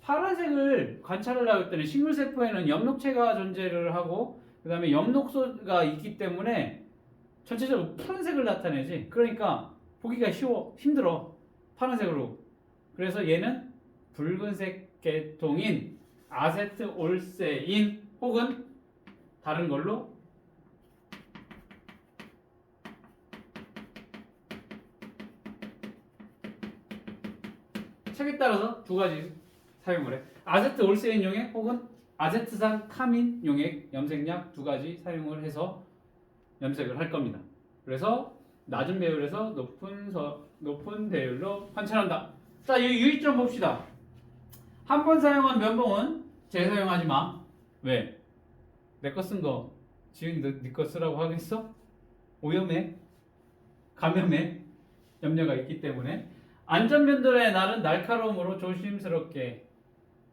A: 파란색을 관찰하려고 했더니 식물 세포에는 엽록체가 존재를 하고 그 다음에 엽록소가 있기 때문에 전체적으로 푸른색을 나타내지. 그러니까 보기가 힘들어, 파란색으로. 그래서 얘는 붉은색 계통인 아세트 올세인 혹은 다른 걸로 책에 따라서 두 가지 사용을 해. 아세트 올세인 용액 혹은 아세트산 카민 용액 염색약 두 가지 사용을 해서 염색을 할 겁니다. 그래서 낮은 배율에서 높은 배율로 관찰한다. 자, 이 유의점 봅시다. 한 번 사용한 면봉은 재사용하지 마. 왜? 내 거 쓴 거 지금 네 거 쓰라고 하겠어? 오염해. 감염에 염려가 있기 때문에 안전변들의 날은 날카로움으로 조심스럽게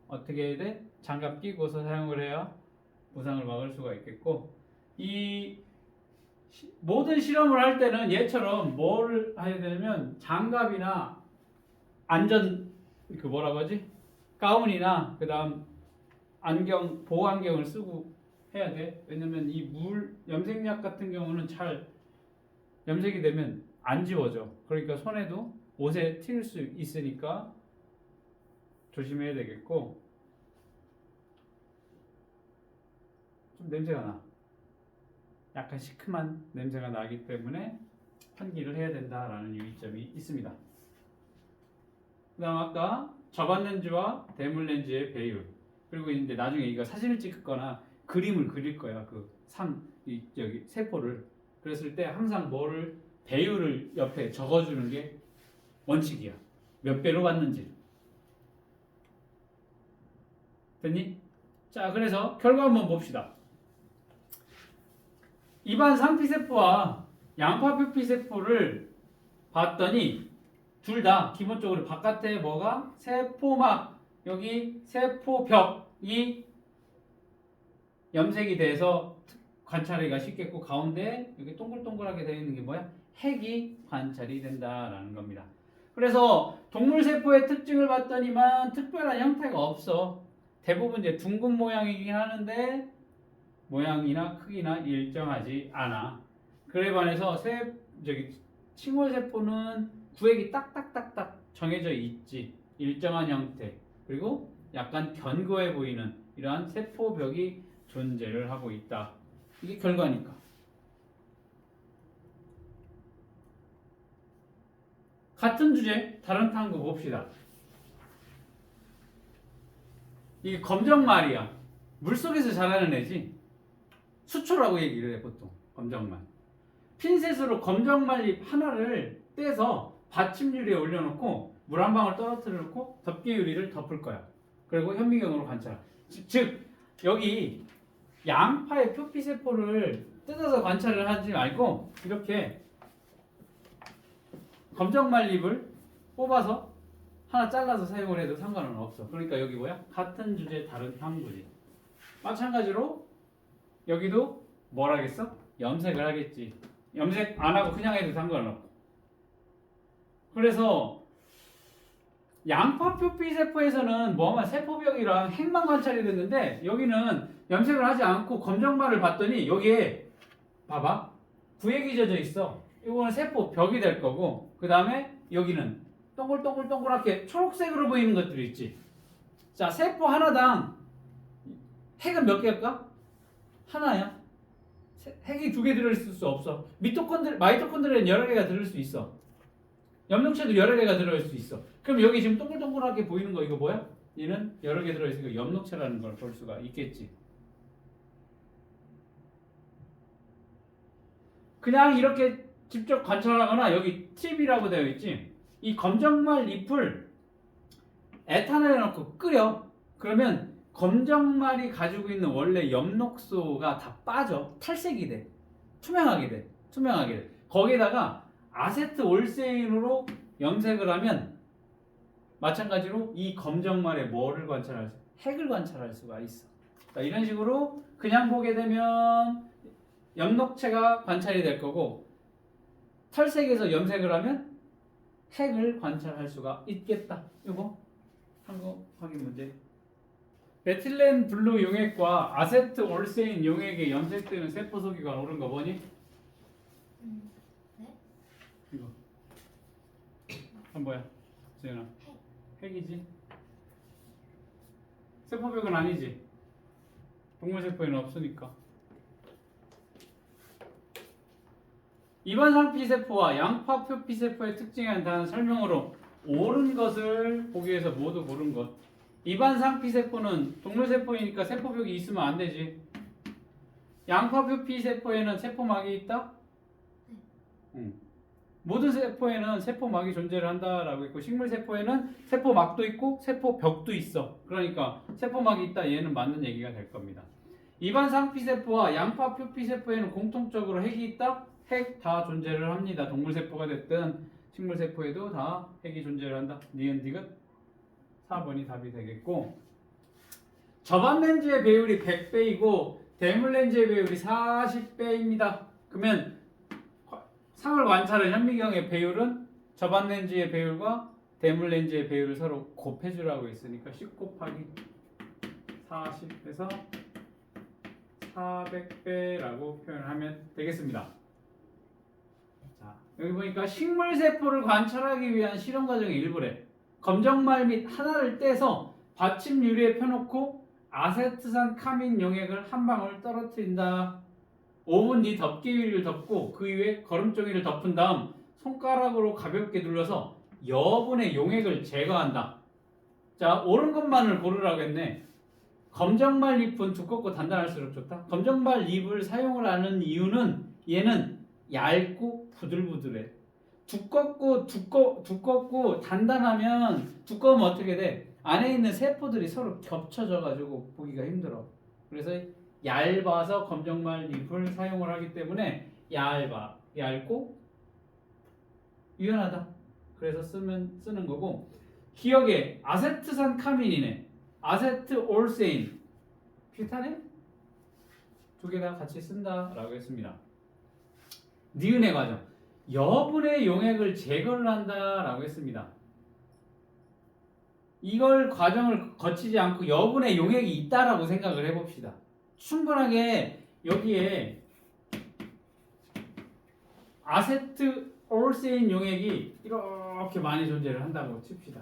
A: 어떻게 해야 돼? 장갑 끼고서 사용을 해야 부상을 막을 수가 있겠고 이 모든 실험을 할 때는 얘처럼 뭐를 해야 되냐면 장갑이나 안전 그 뭐라고 하지? 가운이나 그다음 안경 보호 안경을 쓰고 해야 돼. 왜냐면 이 물 염색약 같은 경우는 잘 염색이 되면 안 지워져. 그러니까 손에도 옷에 튈 수 있으니까 조심해야 되겠고 좀 냄새가 나. 약간 시큼한 냄새가 나기 때문에 환기를 해야 된다라는 유의점이 있습니다. 그다음 아까 저반 렌즈와 대물 렌즈의 배율 그리고 이제 나중에 이거 사진을 찍거나 그림을 그릴 거야 여기 세포를 그랬을 때 항상 뭐를 배율을 옆에 적어주는 게 원칙이야. 몇 배로 왔는지. 됐니? 자 그래서 결과 한번 봅시다. 입안 상피세포와 양파표피세포를 봤더니 둘 다 기본적으로 바깥에 뭐가 세포막 여기 세포벽이 염색이 돼서 관찰하기가 쉽겠고 가운데 여기 동글동글하게 되어 있는 게 뭐야? 핵이 관찰이 된다라는 겁니다. 그래서 동물 세포의 특징을 봤더니만 특별한 형태가 없어. 대부분 이제 둥근 모양이긴 하는데 모양이나 크기나 일정하지 않아. 그에 반해서 칭홀 세포는 구획이 딱딱딱딱 정해져 있지. 일정한 형태. 그리고 약간 견고해 보이는 이러한 세포벽이 존재를 하고 있다. 이게 결과니까. 같은 주제 다른 탐구 봅시다. 이게 검정말이야. 물속에서 자라는 애지. 수초라고 얘기를 해 보통 검정말. 핀셋으로 검정말잎 하나를 떼서 받침유리에 올려놓고 물 한 방울 떨어뜨려 놓고 덮개 유리를 덮을 거야. 그리고 현미경으로 관찰. 즉 여기 양파의 표피세포를 뜯어서 관찰을 하지 말고 이렇게 검정말잎을 뽑아서 하나 잘라서 사용을 해도 상관은 없어. 그러니까 여기 뭐야? 같은 주제 다른 탐구지. 마찬가지로 여기도 뭘 하겠어? 염색을 하겠지. 염색 안 하고 그냥 해도 상관없고. 그래서 양파표피세포에서는 뭐만 세포벽이랑 핵만 관찰이 됐는데 여기는 염색을 하지 않고 검정말을 봤더니 여기에 봐봐 구획이 젖어 있어. 이거는 세포벽이 될 거고 그 다음에 여기는 동글동글동글하게 초록색으로 보이는 것들이 있지. 자 세포 하나당 핵은 몇 개일까? 하나야. 핵이 두 개 들어있을 수 없어. 마이토콘드리아는 여러 개가 들을 수 있어. 염록체도 여러 개가 들어있을 수 있어. 그럼 여기 지금 동글동글하게 보이는 거 이거 뭐야? 얘는 여러 개 들어있으니까 염록체라는 걸 볼 수가 있겠지. 그냥 이렇게 직접 관찰하거나 여기 팁이라고 되어 있지. 이 검정말 잎을 에탄올에 넣고 끓여. 그러면 검정말이 가지고 있는 원래 엽록소가 다 빠져. 탈색이 돼. 투명하게 돼. 거기에다가 아세트올세인으로 염색을 하면 마찬가지로 이 검정말의 뭐를 관찰할 수? 핵을 관찰할 수가 있어. 자, 이런 식으로 그냥 보게 되면 엽록체가 관찰이 될 거고 탈색에서 염색을 하면 핵을 관찰할 수가 있겠다. 이거 참고 확인 문제. 메틸렌 블루 용액과 아세트 올세인 용액에 염색되는 세포 소기관 옳은 거 뭐니?
B: 네?
A: 이거. 뭐야? 지은아. 핵이지. 세포벽은 아니지. 동물 세포에는 없으니까. 입안상피세포와 양파표피세포의 특징에 대한 설명으로 옳은 것을 보기 위해서 모두 고른 것. 입안상피세포는 동물세포이니까 세포벽이 있으면 안 되지. 양파표피세포에는 세포막이 있다? 응. 모든 세포에는 세포막이 존재를 한다라고 했고 식물세포에는 세포막도 있고 세포벽도 있어. 그러니까 세포막이 있다 얘는 맞는 얘기가 될 겁니다. 입안상피세포와 양파표피세포에는 공통적으로 핵이 있다? 핵 다 존재를 합니다. 동물 세포가 됐든 식물 세포에도 다 핵이 존재를 한다. 니은 디귿 4번이 답이 되겠고, 저반 렌즈의 배율이 100배이고 대물 렌즈의 배율이 40배입니다. 그러면 상을 관찰한 현미경의 배율은 저반 렌즈의 배율과 대물 렌즈의 배율을 서로 곱해주라고 했으니까 10 곱하기 40에서 400배라고 표현하면 되겠습니다. 자, 여기 보니까 식물 세포를 관찰하기 위한 실험 과정의 일부래. 검정말 및 하나를 떼서 받침 유리에 펴놓고 아세트산 카민 용액을 한 방울 떨어뜨린다. 5분 뒤 덮개 유리를 덮고 그 위에 거름종이를 덮은 다음 손가락으로 가볍게 눌러서 여분의 용액을 제거한다. 자, 옳은 것만을 고르라고 했네. 검정말 잎은 두껍고 단단할수록 좋다. 검정말 잎을 사용을 하는 이유는 얘는 얇고 부들부들해. 두껍고 단단하면, 두꺼우면 어떻게 돼? 안에 있는 세포들이 서로 겹쳐져 가지고 보기가 힘들어. 그래서 얇아서 검정말 잎을 사용을 하기 때문에 얇고 유연하다. 그래서 쓰는 거고, 기억에 아세트산 카민이네. 아세트올세인 비슷하네? 두 개 다 같이 쓴다라고 했습니다. 니은의 과정. 여분의 용액을 제거를 한다라고 했습니다. 이걸 과정을 거치지 않고 여분의 용액이 있다라고 생각을 해봅시다. 충분하게 여기에 아세트올세인 용액이 이렇게 많이 존재를 한다고 칩시다.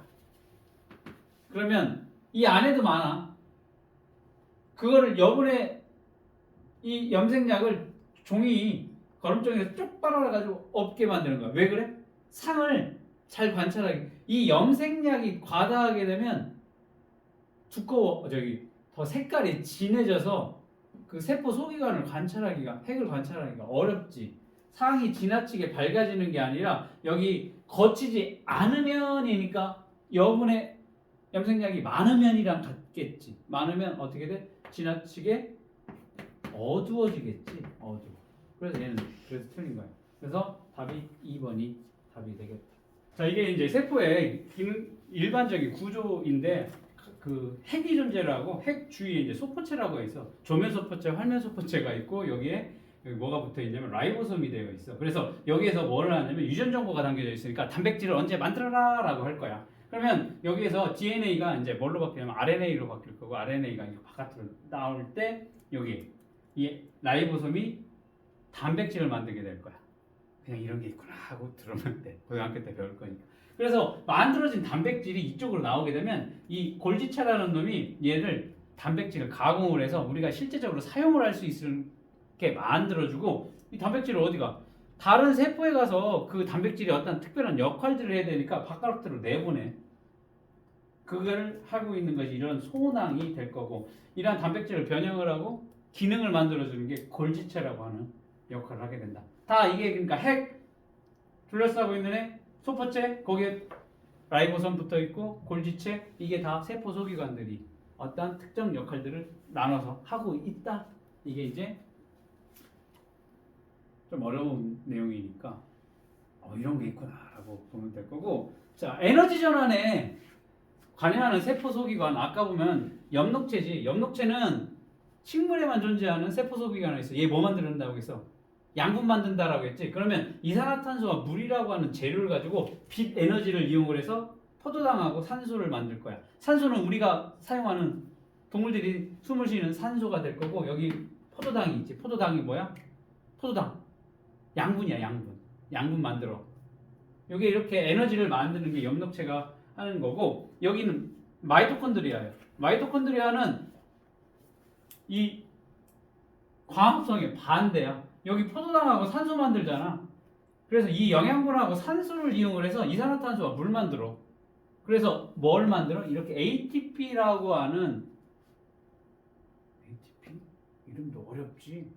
A: 그러면 이 안에도 많아. 그거를 여분의 이 염색약을 거름종이에서 쭉 빨아가지고 없게 만드는 거야. 왜 그래? 상을 잘 관찰하게. 이 염색약이 과다하게 되면 더 색깔이 진해져서 그 세포 소기관을 핵을 관찰하기가 어렵지. 상이 지나치게 밝아지는 게 아니라 여기 거치지 않으면이니까 여분의 염색약이 많으면이랑 같겠지. 많으면 어떻게 돼? 지나치게 어두워지겠지. 그래서 얘는 틀린 거야. 그래서 답이 2번이 답이 되겠다. 자, 이게 이제 세포의 일반적인 구조인데, 그 핵이 존재를 하고 핵 주위에 이제 소포체라고 해서 조면 소포체, 활면 소포체가 있고 여기 뭐가 붙어 있냐면 라이보솜이 되어 있어. 그래서 여기에서 뭐를 하냐면 유전 정보가 담겨져 있으니까 단백질을 언제 만들어라라고 할 거야. 그러면 여기에서 DNA가 이제 뭘로 바뀌냐면 RNA로 바뀔 거고, RNA가 바깥으로 나올 때 여기 이 라이보솜이 단백질을 만들게 될 거야. 그냥 이런 게 있구나 하고 들으면 돼. 고등학교 때 배울 거니까. 그래서 만들어진 단백질이 이쪽으로 나오게 되면 이 골지체라는 놈이 얘를 단백질을 가공을 해서 우리가 실제적으로 사용을 할 수 있게 만들어주고, 이 단백질을 어디가? 다른 세포에 가서 그 단백질이 어떤 특별한 역할들을 해야 되니까 바깥으로 내보내. 그걸 하고 있는 것이 이런 소낭이 될 거고, 이러한 단백질을 변형을 하고 기능을 만들어주는 게 골지체라고 하는 역할을 하게 된다. 다 이게 그러니까 핵 둘러싸고 있는 애, 소포체, 거기에 라이보솜 붙어 있고 골지체, 이게 다 세포 소기관들이 어떤 특정 역할들을 나눠서 하고 있다. 이게 이제 좀 어려운 내용이니까 이런 게 있구나라고 보면 될 거고, 자, 에너지 전환에 관여하는 세포 소기관, 아까 보면 엽록체지. 엽록체는 식물에만 존재하는 세포 소기관이 있어. 얘 뭐 만든다고 했어? 양분 만든다라고 했지. 그러면 이산화탄소와 물이라고 하는 재료를 가지고 빛 에너지를 이용을 해서 포도당하고 산소를 만들 거야. 산소는 우리가 사용하는, 동물들이 숨을 쉬는 산소가 될 거고, 여기 포도당이 있지. 포도당이 뭐야? 포도당. 양분이야, 양분. 양분 만들어. 여기 이렇게 에너지를 만드는 게 엽록체가 하는 거고, 여기는 마이토콘드리아예요. 마이토콘드리아는 이 광합성의 반대야. 여기 포도당하고 산소 만들잖아. 그래서 이 영양분하고 산소를 이용을 해서 이산화탄소와 물 만들어. 그래서 뭘 만들어? 이렇게 ATP라고 하는, ATP? 이름도 어렵지.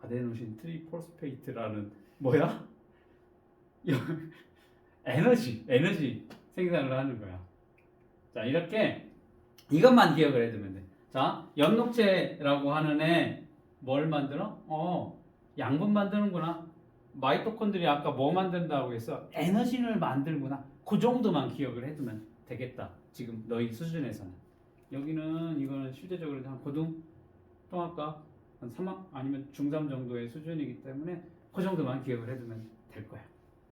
A: 아데노신 트리포스페이트라는 뭐야? 에너지 생산을 하는 거야. 자, 이렇게 이것만 기억을 해두면 돼. 자, 엽록체라고 하는 애 뭘 만들어? 양분 만드는구나. 마이토콘드리아 아까 뭐 만든다고 했어? 에너지를 만들구나. 그 정도만 기억을 해두면 되겠다. 지금 너희 수준에서는. 여기는 이거는 실제적으로 한 고등통합과 한 3학 아니면 중3 정도의 수준이기 때문에 그 정도만 기억을 해두면 될 거야.